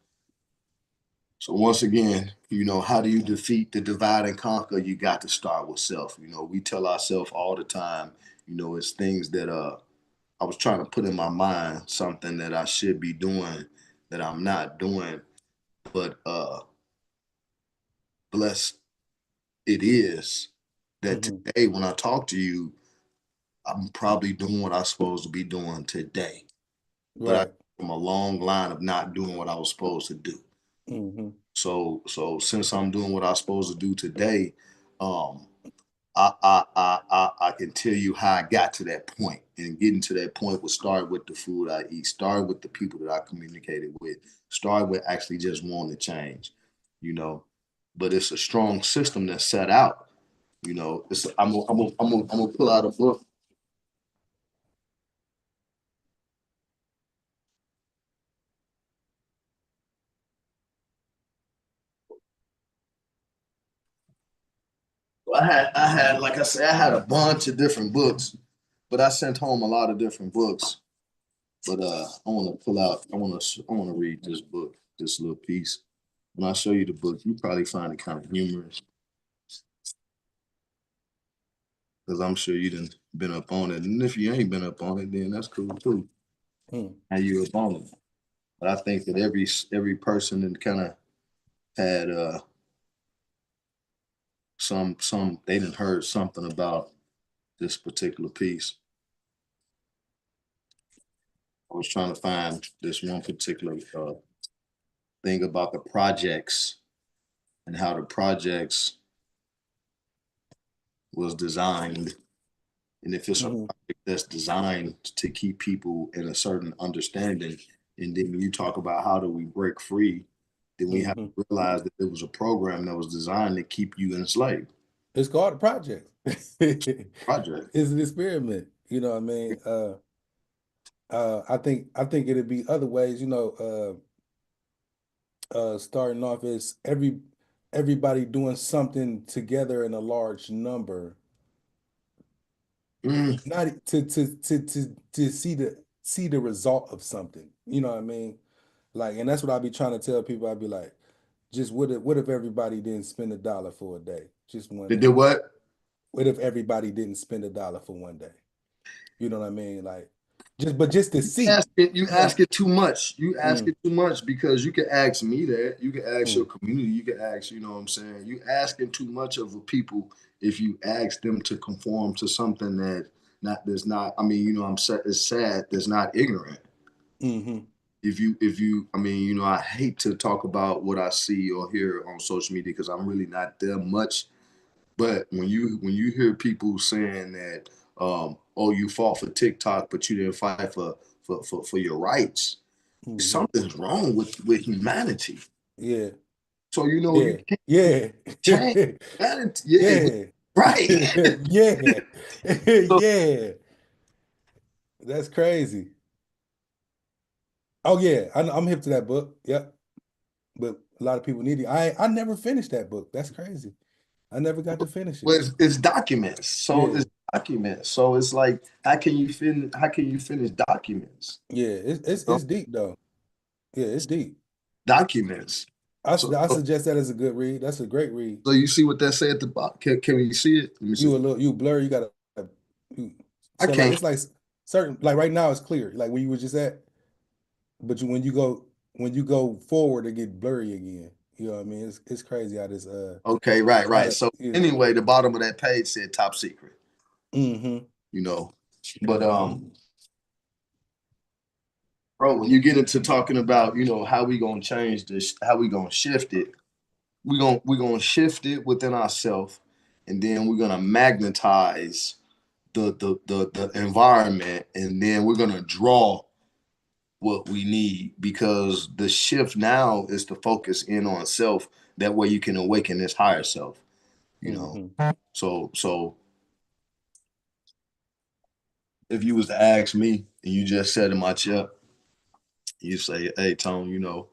S2: So once again, you know, how do you defeat the divide and conquer? You got to start with self. You know, we tell ourselves all the time, you know, it's things that I was trying to put in my mind, something that I should be doing that I'm not doing. But blessed it is that
S1: Hmm.
S2: today when I talk to you, I'm probably doing what I'm supposed to be doing today. But I
S1: Right.
S2: from a long line of not doing what I was supposed to do.
S1: Hmm.
S2: So since I'm doing what I'm supposed to do today, um, I can tell you how I got to that point. And getting to that point would start with the food I eat, start with the people that I communicated with, start with actually just wanting to change, you know. But it's a strong system that's set out. You know, I'm gonna pull out a book. I had like I said, I had a bunch of different books, but I sent home a lot of different books. But I want to pull out. I want to read this book, this little piece. When I show you the book, you probably find it kind of humorous because I'm sure you didn't been up on it. And if you ain't been up on it, then that's cool too.
S1: Mm.
S2: How you up on it? But I think that every person that kind of had some they didn't heard something about this particular piece. I was trying to find this one particular thing about the projects and how the projects was designed. And if it's a
S1: Hmm.
S2: project that's designed to keep people in a certain understanding, and then when you talk about how do we break free, then we have
S1: Hmm.
S2: to realize that it was a program that was designed to keep you enslaved.
S1: It's called a project.
S2: Project.
S1: It's an experiment. You know what I mean? I think it'd be other ways, starting off as everybody doing something together in a large number,
S2: Mm,
S1: not to see the result of something. You know what I mean? Like, and that's what I be trying to tell people. I'd be like, just what if everybody didn't spend $1 for a day, just one
S2: they did
S1: day?
S2: what?
S1: What if everybody didn't spend $1 for one day? You know what I mean? Like, just to see.
S2: You
S1: Like,
S2: ask it too much. You ask
S1: mm,
S2: it too much because you can ask me that. You can ask your
S1: mm,
S2: community. You can ask, you know what I'm saying? You asking too much of the people if you ask them to conform to something that's not, I mean, you know, it's sad, that's not ignorant.
S1: mm-hmm,
S2: If you I mean, you know, I hate to talk about what I see or hear on social media because I'm really not there much. But when you hear people saying that, oh, you fought for TikTok, but you didn't fight for your rights,
S1: mm-hmm.
S2: something's wrong with humanity.
S1: Yeah,
S2: So you know you
S1: yeah,
S2: can't
S1: yeah,
S2: change humanity. Yeah,
S1: yeah,
S2: right.
S1: yeah,
S2: So
S1: yeah. That's crazy. Oh yeah, I'm hip to that book. Yep. But a lot of people need it. I never finished that book. That's crazy. I never got to finish it.
S2: well, it's documents. So
S1: Yeah,
S2: it's documents. So it's like how can you finish documents?
S1: yeah. It's
S2: You know?
S1: it's deep though. Yeah, it's deep.
S2: Documents. So,
S1: I
S2: so
S1: suggest that as a good read. That's a great read.
S2: so you see what that say at the bottom? Can we see it? Let me see.
S1: You blur. You gotta.
S2: I
S1: So like
S2: can't.
S1: it's like certain like right now it's clear like where you were just at, but when you go forward it get blurry again. You know what I mean? It's crazy how this
S2: Okay, right,
S1: how
S2: right.
S1: that
S2: So
S1: yeah.
S2: anyway, the bottom of that page said top secret,
S1: Mm-hmm.
S2: you know. But bro, when you get into talking about, you know, how we gonna change this, how we gonna shift it, we gonna shift it within ourselves, and then we're gonna magnetize the environment, and then we're gonna draw what we need because the shift now is to focus in on self. That way you can awaken this higher self, you know.
S1: Mm-hmm.
S2: So if you was to ask me and you just sat in my chair You say, "Hey, Tone,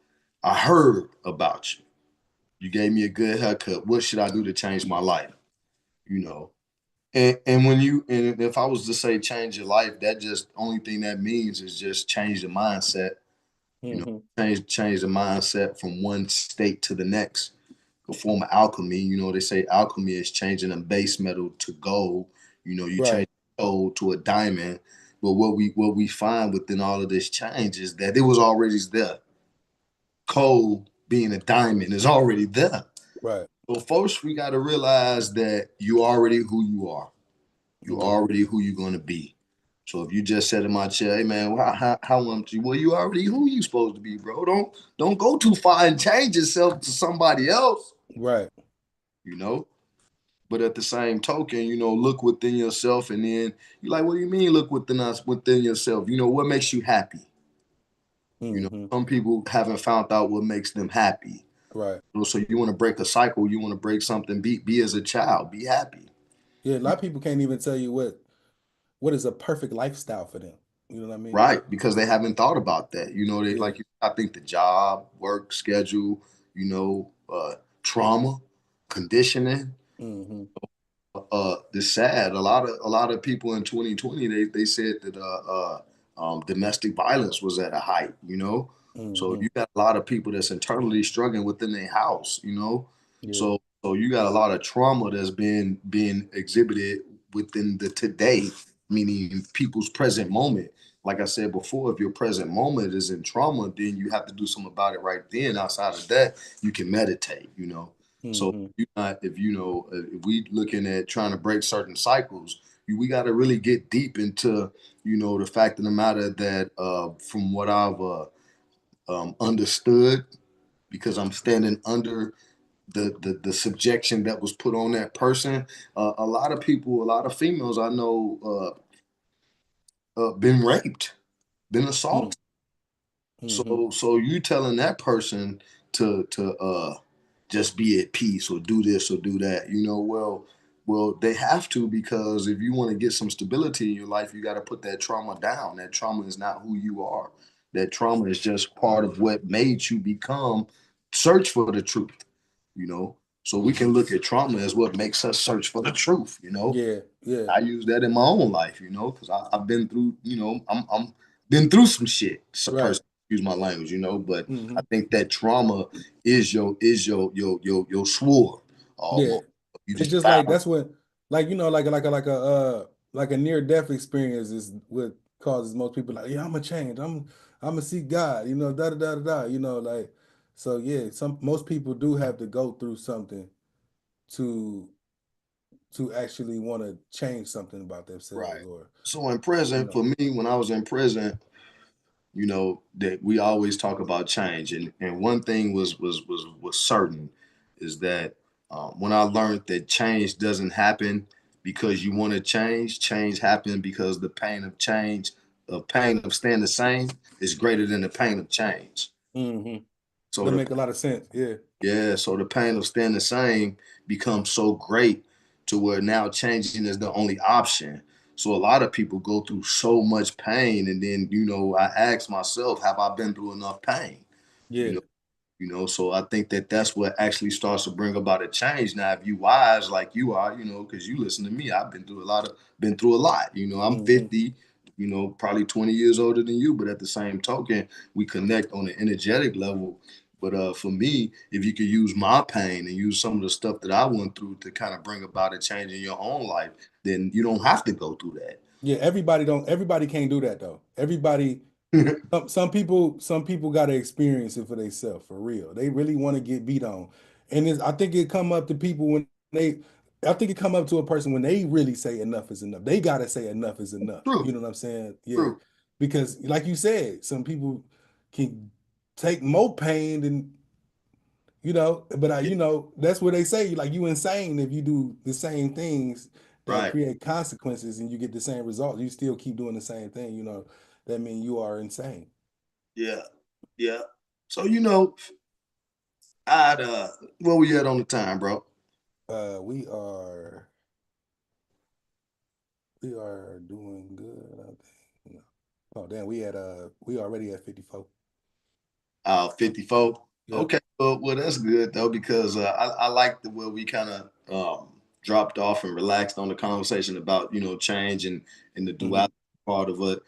S2: I heard about you. You gave me a good haircut. What should I do to change my life?" You know, and and if I was to say change your life, that just only thing that means is just change the mindset. You know,
S1: Hmm.
S2: change the mindset from one state to the next. A form of alchemy. They say alchemy is changing a base metal to gold. You
S1: Right.
S2: change gold to a diamond. But what we find within all of this change is that it was already there. Coal being a diamond is already there.
S1: Right.
S2: So first we got to realize that you already who you are. You
S1: Yeah.
S2: already who you're gonna be. So if you just said in my chair, "Hey man, how am I?" Well, you already who you supposed to be, bro. Don't go too far and change yourself to somebody else.
S1: Right.
S2: You know. But at the same token, look within yourself, and then you're like, "What do you mean? Look within yourself? What makes you happy?"
S1: Hmm.
S2: Some people haven't found out what makes them happy.
S1: Right.
S2: So you want to break a cycle, you want to break something. Be as a child, be happy.
S1: Yeah. A lot of people can't even tell you what is a perfect lifestyle for them. You know what I mean?
S2: Right, because they haven't thought about that. They
S1: Yeah.
S2: like I think the job, work schedule, trauma, conditioning.
S1: Hmm.
S2: It's sad. A lot of people in 2020 they said that domestic violence was at a height. So
S1: Hmm.
S2: you got a lot of people that's internally struggling within their house.
S1: Yeah.
S2: So you got a lot of trauma that's being exhibited within the today, meaning people's present moment. Like I said before, if your present moment is in trauma, then you have to do something about it right then. Outside of that, you can meditate. So
S1: Hmm.
S2: if we looking at trying to break certain cycles, we got to really get deep into the fact of the matter that from what I've understood, because I'm standing under the subjection that was put on that person. A lot of people, a lot of females I know, been raped, been assaulted.
S1: Hmm.
S2: So you telling that person to just be at peace or do this or do that, well they have to, because if you want to get some stability in your life, you got to put that trauma down. That trauma is not who you are. That trauma is just part of what made you become search for the truth, you know. So we can look at trauma as what makes us search for the truth.
S1: Yeah. Yeah.
S2: I use that in my own life, because I've been through, I'm been through some shit. So
S1: Right.
S2: person, excuse my language. But I
S1: Hmm.
S2: think that trauma is your sword.
S1: Yeah.
S2: Almost. You
S1: It's
S2: just
S1: just like
S2: battle.
S1: that's what, like like a near death experience is what causes most people like, yeah, I'm gonna change. I'm gonna seek God. Da da da da da. Like, so yeah. Most people do have to go through something to actually want to change something about themselves,
S2: Right.
S1: or
S2: So in
S1: you
S2: prison,
S1: know.
S2: for me, when I was in prison, that we always talk about change, and one thing was certain, is that when I learned that change doesn't happen because you want to change. Change happens because the pain of change, the pain of staying the same, is greater than the pain of change.
S1: Hmm.
S2: So
S1: That make a lot of sense. Yeah.
S2: so the pain of staying the same becomes so great to where now changing is the only option. So a lot of people go through so much pain, and then I ask myself, have I been through enough pain? You
S1: Yeah.
S2: know, so I think that that's what actually starts to bring about a change. Now, if you wise like you are, because you listen to me, I've been through a lot. I'm
S1: Hmm.
S2: 50. Probably 20 years older than you, but at the same token, we connect on an energetic level. But for me, if you could use my pain and use some of the stuff that I went through to kind of bring about a change in your own life, then you don't have to go through
S1: Yeah. Everybody can't do that though. Everybody.
S2: that.
S1: Some people got to experience it for themselves, for real. They really want to get beat on, and I think it come up to people when they. I think it come up to a person when they really say enough is enough. They gotta say enough is enough.
S2: True,
S1: You know what I'm saying? Yeah,
S2: true.
S1: because like you said, some people can take more pain than but
S2: Yeah,
S1: that's what they say. Like you insane if you do the same things that
S2: right.
S1: create consequences and you get the same results. You still keep doing the same thing. That means you are insane.
S2: Yeah, yeah. So I'd where we at on the time, bro?
S1: Uh, we are we are doing good. I think. Oh damn, we already at 54.
S2: 54.
S1: Yep.
S2: Okay, well, that's good though because I like the way we kind of dropped off and relaxed on the conversation about change and the
S1: Mhm.
S2: duality part of it,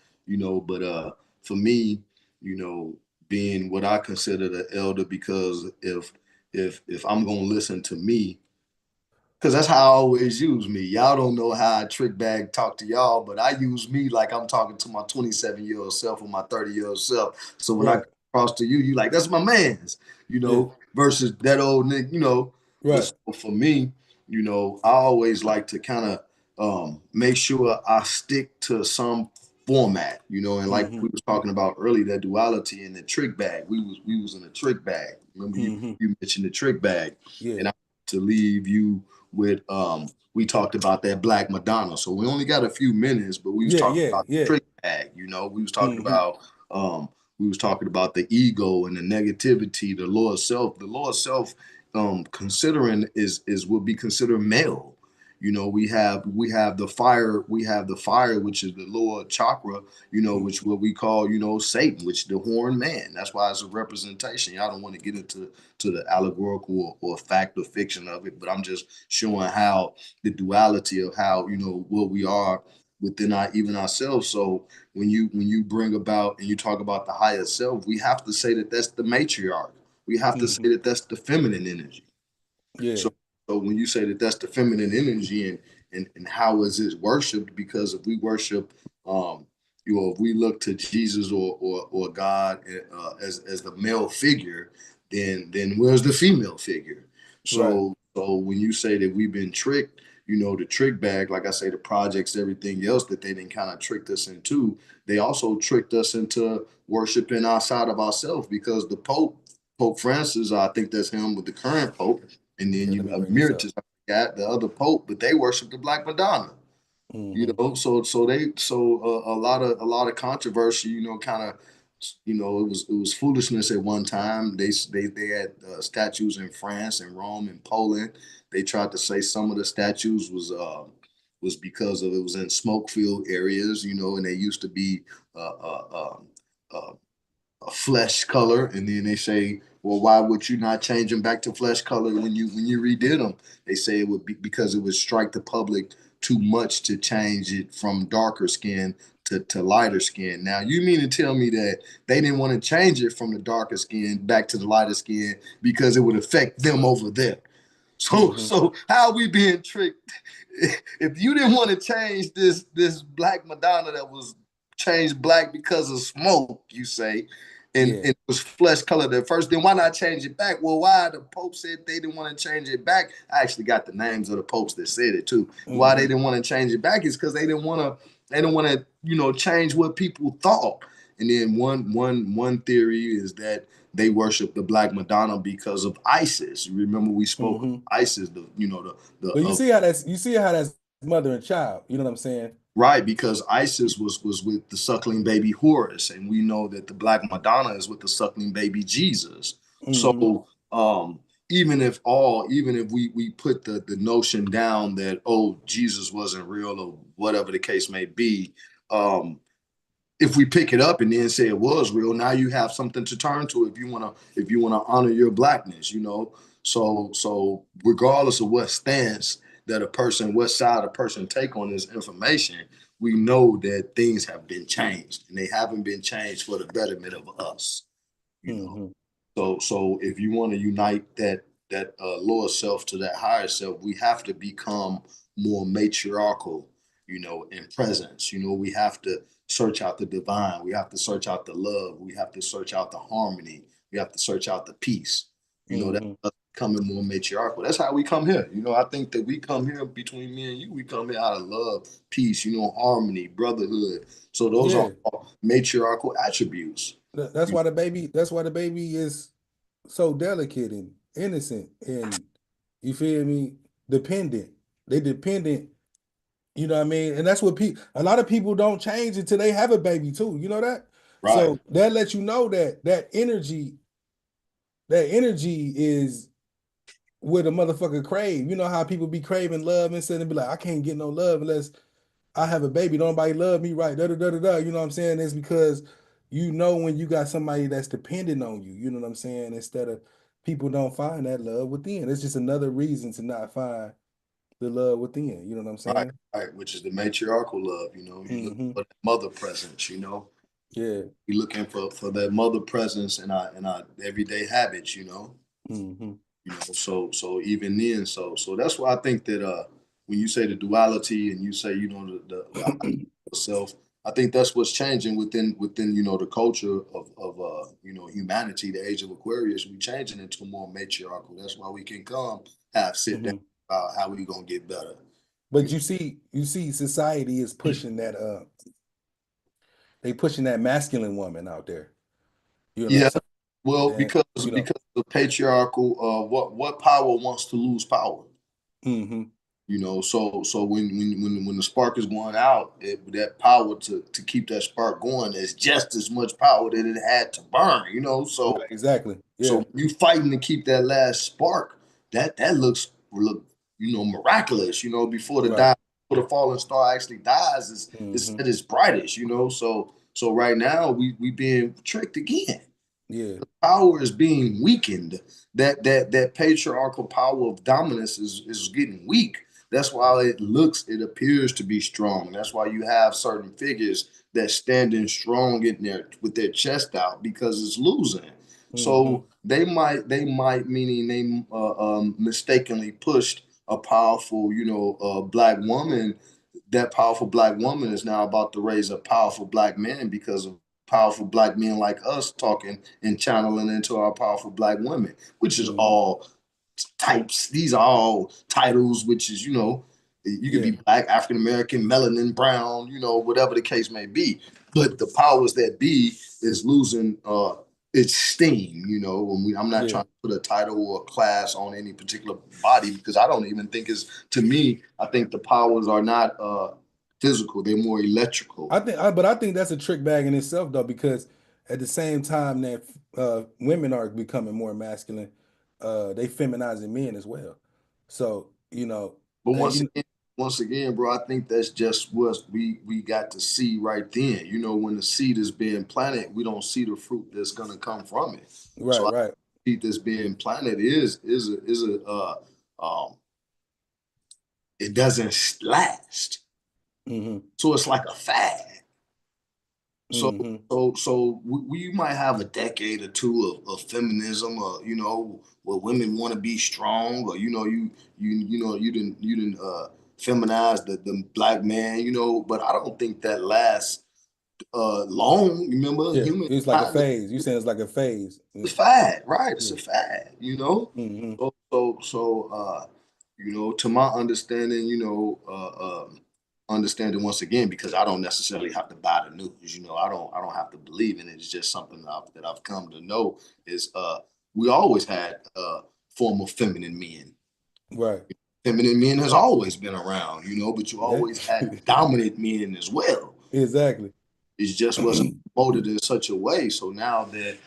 S2: But for me, you know, being what I consider the elder, because if I'm gonna listen to me, because that's how I always use me. Y'all don't know how I trick bag talk to y'all, but I use me like I'm talking to my 27-year-old self or my 30-year-old self. So when I come
S1: Right.
S2: across to you, you like, that's my man's,
S1: Yeah.
S2: versus that old nigga. But
S1: Right.
S2: so for me, I always like to kind of make sure I stick to some format, and like we
S1: Mhm.
S2: was talking about earlier, that duality in the trick bag. We was in the trick bag. Remember you
S1: Mhm.
S2: you mentioned the trick bag,
S1: Yeah.
S2: and I to leave you with we talked about that Black Madonna. So we only got a few minutes, but we was
S1: Yeah.
S2: talking
S1: Yeah.
S2: about the
S1: Yeah.
S2: trick bag, we was talking
S1: Mhm.
S2: about the ego and the negativity, the lower self. The lower self considering is will be considered male. We have the fire, which is the lower chakra, which what we call, Satan, which the horned man. That's why it's a representation. Y'all don't want to get into the allegorical or fact or fiction of it, but I'm just showing how the duality of how, what we are within our even ourselves. So when you bring about and you talk about the higher self, we have to say that that's the matriarch. We have to say
S1: Mhm.
S2: that that's the feminine energy.
S1: Yeah.
S2: So, so when you say that that's the feminine energy, and how is it worshipped? Because if we worship, if we look to Jesus or God as the male figure, then where's the female figure?
S1: Right.
S2: So when you say that we've been tricked, the trick bag, like I say, the projects, everything else that they didn't kind of tricked us into, they also tricked us into worshiping outside of ourselves, because the Pope Francis, I think that's him with the current Pope, and then
S1: Yeah.
S2: you
S1: Let me bring this up.
S2: emeritus, I forgot the other Pope, but they worship the Black Madonna.
S1: Mhm.
S2: So a lot of controversy, kind of, it was foolishness at one time. They had statues in France and Rome and Poland. They tried to say some of the statues was because of it was in smoke filled areas, and they used to be uh, uh, um, uh, a flesh color, and then they say, well, why would you not change them back to flesh color when you redid them? They say it would be because it would strike the public too much to change it from darker skin to lighter skin. Now, you mean to tell me that they didn't want to change it from the darker skin back to the lighter skin because it would affect them over there? So,
S1: Mhm.
S2: so how are we being tricked? If you didn't want to change this Black Madonna that was changed black because of smoke, you say, and
S1: Yeah.
S2: it was flesh colored at first, then why not change it back? Well, why the Pope said they didn't want to change it back? I actually got the names of the popes that said it too. Why they
S1: Mhm.
S2: didn't want to change it back is because they didn't want to, change what people thought. And then one theory is that they worship the Black Madonna because of ISIS. You remember we spoke of
S1: Mhm.
S2: ISIS, the
S1: But you see how that's mother and child. You know what I'm saying?
S2: right, because ISIS was with the suckling baby Horus, and we know that the Black Madonna is with the suckling baby Jesus.
S1: Mhm.
S2: So even if we put the notion down that, oh, Jesus wasn't real or whatever the case may be, um, if we pick it up and then say it was real, now you have something to turn to if you wanna honor your blackness. So regardless of what stance that what side a person take on this information, we know that things have been changed, and they haven't been changed for the betterment of us. You know.
S1: Mhm.
S2: So if you want to unite that lower self to that higher self, we have to become more matriarchal, in presence. We have to search out the divine. We have to search out the love. We have to search out the harmony. We have to search out the peace. That's
S1: Mhm.
S2: us becoming more matriarchal. That's how we come here. I think that we come here between me and you. We come here out of love, peace, harmony, brotherhood. So those are
S1: Yeah.
S2: all matriarchal attributes.
S1: That's why the baby. That's why the baby is so delicate and innocent, and you feel me, dependent. They dependent. You know what I mean? And that's what a lot of people don't change until they have a baby too. You know that?
S2: Right.
S1: So that lets you know that energy is what a motherfucker crave. You know how people be craving love and said and be like, I can't get no love unless I have a baby. Don't nobody love me right. Da da da da da. You know what I'm saying? It's because you know when you got somebody that's dependent on you, you know what I'm saying? Instead of people don't find that love within. It's just another reason to not find the love within, you know what I'm
S2: Right,
S1: saying?
S2: right, which is the matriarchal love. You look
S1: Mm-hmm.
S2: for that mother presence.
S1: Yeah.
S2: You're looking for that mother presence in our everyday habits.
S1: Mm-hmm.
S2: So even then, so that's why I think that when you say the duality and you say the self, I think that's what's changing within the culture of humanity. The age of Aquarius, we changing into more matriarchal. That's why we can come have sit down
S1: Mm-hmm.
S2: about how we gonna get better.
S1: But you see society is pushing that they pushing that masculine woman out there. You know,
S2: Yeah,
S1: so
S2: well,
S1: and you know,
S2: because the patriarchal, what power wants to lose power?
S1: mm-hmm.
S2: So when the spark is going out, that power to keep that spark going is just as much power that it had to burn.
S1: Right, exactly.
S2: So
S1: Yeah,
S2: when you fighting to keep that last spark, that look miraculous. Before
S1: right.
S2: before the falling star actually dies, is
S1: Mm-hmm.
S2: at its brightest. So right now we being tricked again.
S1: Yeah.
S2: Power is being weakened. That patriarchal power of dominance is getting weak. That's why it appears to be strong. That's why you have certain figures that standing strong in there with their chest out because it's losing.
S1: Mm-hmm.
S2: So they might meaning they mistakenly pushed a powerful black woman. That powerful black woman is now about to raise a powerful black man because of powerful black men like us talking and channeling into our powerful black women, which is
S1: Mm-hmm.
S2: all types. These are all titles, which is, you could
S1: Yeah.
S2: be black, African American, melanin, brown, whatever the case may be. But the powers that be is losing its steam, I'm not
S1: Yeah.
S2: trying to put a title or a class on any particular body because I don't even think to me, I think the powers are not physical, they're more electrical.
S1: But I think that's a trick bag in itself though, because at the same time that women are becoming more masculine, they feminizing men as well. So,
S2: But
S1: and you
S2: once again, bro, I think that's just what we got to see right then. When the seed is being planted, we don't see the fruit that's gonna come from it.
S1: right,
S2: So I
S1: right.
S2: think that's being planted is a it doesn't last.
S1: Mm-hmm.
S2: So it's like a fad. So
S1: Mm-hmm.
S2: we might have a decade or two of feminism, or where women want to be strong, or you didn't feminize the black man, but I don't think that lasts long. Remember,
S1: Yeah.
S2: human
S1: It's like a
S2: kind of
S1: phase. You saying it's like a phase.
S2: a
S1: Yeah.
S2: fad, right? It's
S1: Yeah.
S2: a fad,
S1: Mm-hmm.
S2: To my understanding, understanding once again, because I don't necessarily have to buy the news. I don't have to believe in it. It's just something that I've come to know is we always had form of feminine men.
S1: Right.
S2: Feminine men has always been around, but you
S1: Yeah.
S2: always had dominant men as well.
S1: Exactly.
S2: It just wasn't promoted in such a way. So now that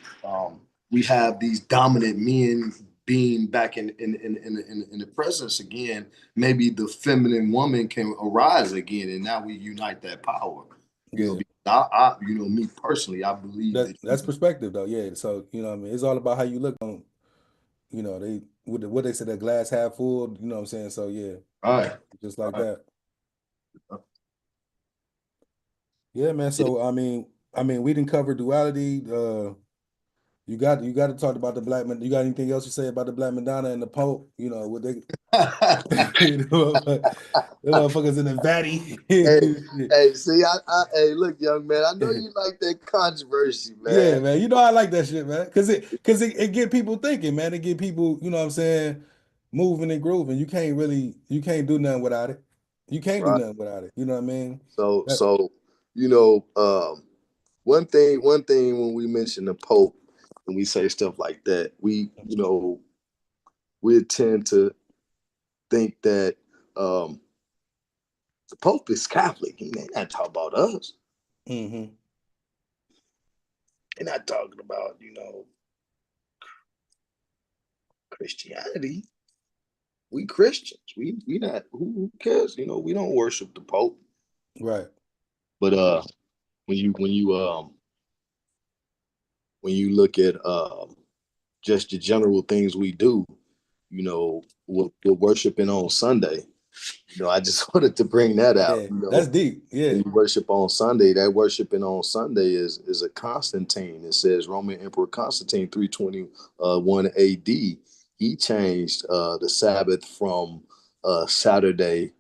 S2: we have these dominant men being back in the presence again, maybe the feminine woman can arise again, and now we unite that power.
S1: Yeah.
S2: Me personally, I believe that.
S1: That's perspective though. Yeah. So, what I mean, it's all about how you look on, they what they said, that glass half full, you know what I'm saying? So yeah,
S2: All right,
S1: just like
S2: all
S1: that. Yeah, man.
S2: right.
S1: So I mean, we didn't cover duality. You got to talk about the black man. You got anything else to say about the Black Madonna and the Pope? What they, the motherfuckers in the valley.
S2: Hey, hey, see, hey, look, young man, I know you like that controversy, man.
S1: Yeah, man. I like that shit, man. Cause it get people thinking, man. It get people, you know what I'm saying, moving and grooving. You can't do nothing without it. You can't do
S2: Right.
S1: nothing without it. You know what I mean?
S2: So,
S1: That,
S2: so you know, one thing when we mention the Pope and we say stuff like that, we tend to think that the Pope is Catholic. He ain't not talking about us.
S1: mm-hmm.
S2: They're not talking about Christianity. We Christians. We not. Who cares? We don't worship the Pope.
S1: Right.
S2: But when you when you look at just the general things we do, we're worshiping on Sunday. I just wanted to bring that out.
S1: Yeah, that's deep. Yeah.
S2: When you worship on Sunday, that worshiping on Sunday is a Constantine. It says Roman Emperor Constantine 321 AD. He changed the Sabbath from Saturday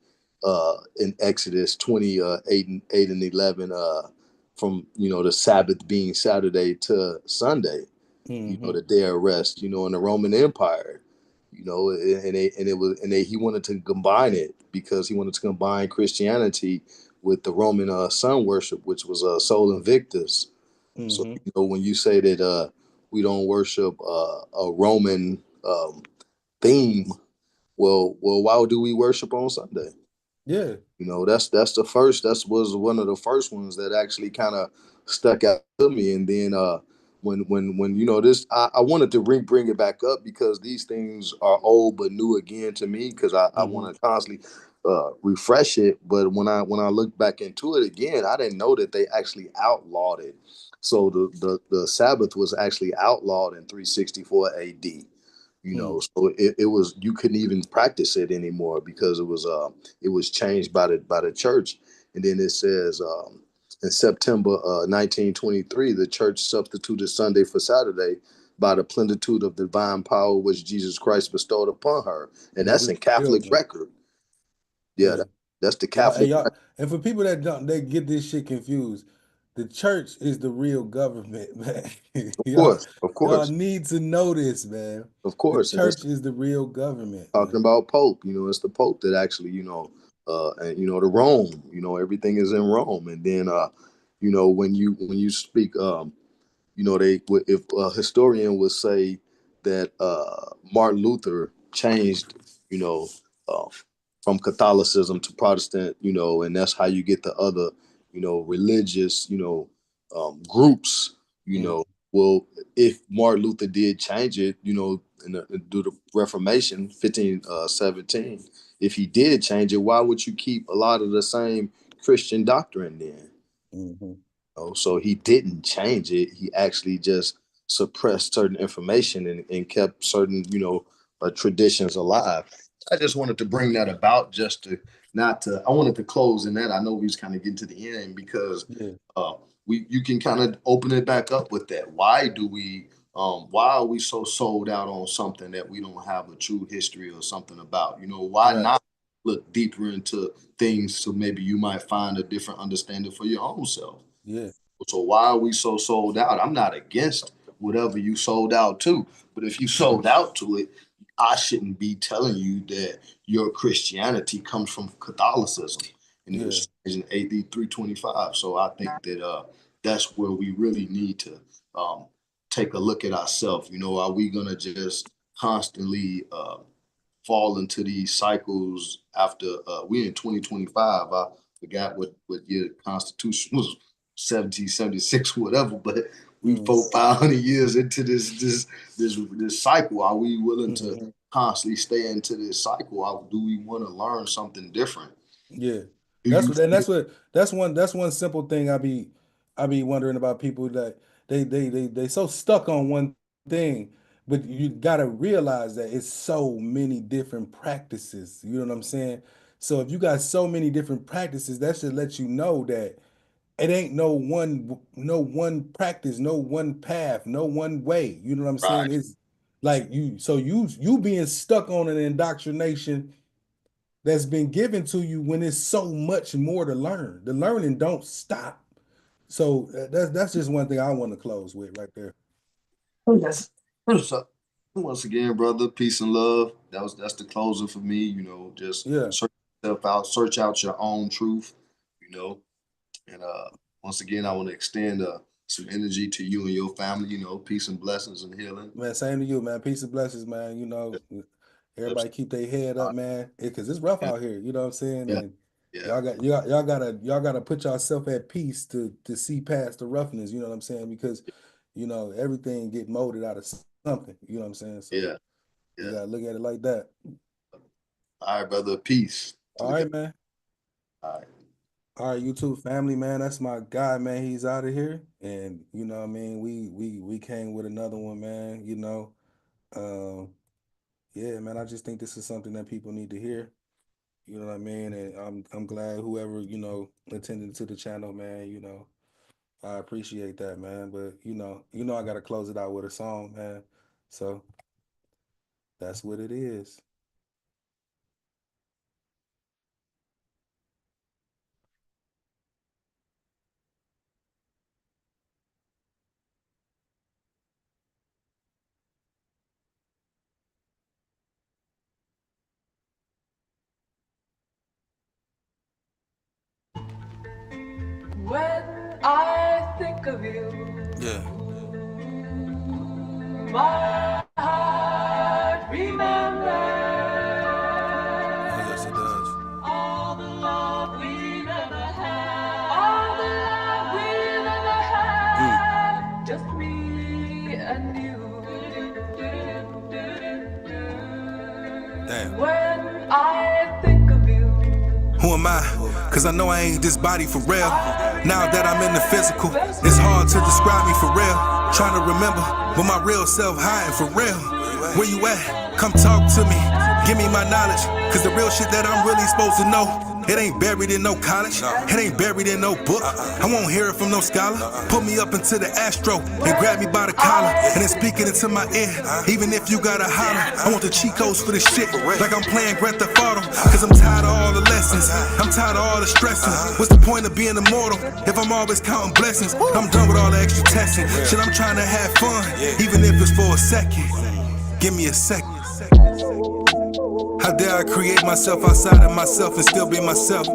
S2: in Exodus 28 and 11 from the Sabbath being Saturday to Sunday, the day of rest, in the Roman Empire, he wanted to combine it because he wanted to combine Christianity with the Roman sun worship, which was Sol Invictus. So when you say that we don't worship a Roman theme, well, why do we worship on Sunday?
S1: Yeah.
S2: That's the first. That was one of the first ones that actually kind of stuck out to me. And then when this, I wanted to bring it back up because these things are old but new again to me because I want to constantly refresh it. But when I look back into it again, I didn't know that they actually outlawed it. So the Sabbath was actually outlawed in 364 AD. So it was, you couldn't even practice it anymore because it was changed by the church. And then it says in September 1923, the church substituted Sunday for Saturday by the plenitude of divine power which Jesus Christ bestowed upon her. And that's in Catholic record. Yeah, that's the Catholic.
S1: And for people that don't, they get this shit confused. The church is the real government, man.
S2: Of course.
S1: Y'all need to know this, man.
S2: Of course.
S1: The church is the real government.
S2: Talking about Pope, it's the Pope that actually, and the Rome, everything is in Rome. And then, when you speak, if a historian would say that Martin Luther changed, from Catholicism to Protestant, and that's how you get the other, religious, groups, well, if Martin Luther did change it, due to Reformation, 1517, if he did change it, why would you keep a lot of the same Christian doctrine then? So he didn't change it. He actually just suppressed certain information and kept certain, traditions alive. I just wanted to bring that about I wanted to close in that. I know we was kind of getting to the end because you can kind of open it back up with that. Why are we so sold out on something that we don't have a true history or something about? Why not look deeper into things so maybe you might find a different understanding for your own self?
S1: Yeah.
S2: So why are we so sold out? I'm not against whatever you sold out to, but if you sold out to it, I shouldn't be telling you that your Christianity comes from Catholicism. And it was in AD 325. So I think that that's where we really need to take a look at ourselves. Are we going to just constantly fall into these cycles after we're in 2025? I forgot what year the Constitution was, 1776, whatever, but we 500 years into this cycle. Are we willing to constantly stay into this cycle? Or do we want to learn something different?
S1: Yeah. That's one simple thing I be wondering about people that they so stuck on one thing, but you gotta realize that it's so many different practices. You know what I'm saying? So if you got so many different practices, that should let you know that it ain't no one practice, no one path, no one way. You know what I'm saying? It's like you being stuck on an indoctrination that's been given to you when there's so much more to learn. The learning don't stop. So that's just one thing I want to close with right there.
S2: Yes. Once again, brother, peace and love. That's the closing for me. Just search yourself out, search out your own truth. And once again, I want to extend some energy to you and your family. Peace and blessings and healing.
S1: Man, same to you, man. Peace and blessings, man. Everybody keep their head up, man, because it's rough out here. You know what I'm saying? And y'all gotta put yourself at peace to see past the roughness. You know what I'm saying? Because everything get molded out of something. You know what I'm saying? So you gotta look at it like that.
S2: All right, brother. Peace.
S1: All right, man.
S2: All right.
S1: All right, YouTube family, man. That's my guy, man. He's out of here, and you know what I mean. We came with another one, man. Um, yeah, man. I just think this is something that people need to hear. You know what I mean? And I'm glad whoever attended to the channel, man. I appreciate that, man. But I gotta close it out with a song, man. So that's what it is.
S3: When I think of you, yeah, my heart remembers. Oh, yes, it does. All the love we've ever had. All the love we've ever had. Just me and you. Damn. When I think of you. Who am I? Cause I know I ain't this body for real. Now that I'm in the physical, it's hard to describe me for real. Trying to remember, but my real self hiding for real. Where you at? Come talk to me. Give me my knowledge. Cause the real shit that I'm really supposed to know, it ain't buried in no college. It ain't buried in no book. I won't hear it from no scholar. Put me up into the astro and grab me by the collar and then speak it into my ear. Even if you gotta holler, I want the cheat codes for this shit, like I'm playing Grand Theft Auto. Cause I'm tired of all the lessons. I'm tired of all the stressing. What's the point of being immortal if I'm always counting blessings? I'm done with all the extra testing. Shit, I'm trying to have fun, even if it's for a second. Give me a second. How dare I create myself outside of myself and still be myself?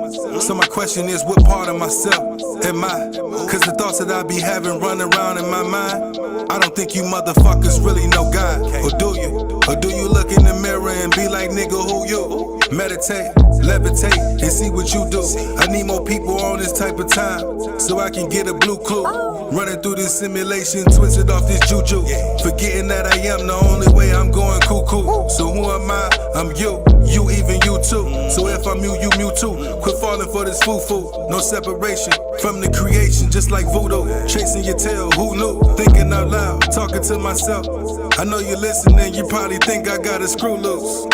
S3: So my question is, what part of myself am I? Cause the thoughts that I be having running around in my mind, I don't think you motherfuckers really know God. Or do you? Or do you look in the mirror and be like, nigga, who you? Meditate, levitate, and see what you do. I need more people on this type of time, so I can get a blue clue. Running through this simulation, twisted off this juju. Forgetting that I am the only way I'm going cuckoo. So who am I? I'm you even you too. So if I'm you too. Quit falling for this foo-foo. No separation from the creation, just like voodoo. Chasing your tail, who knew? Thinking out loud, talking to myself. I know you're listening, you probably think I got a screw loose.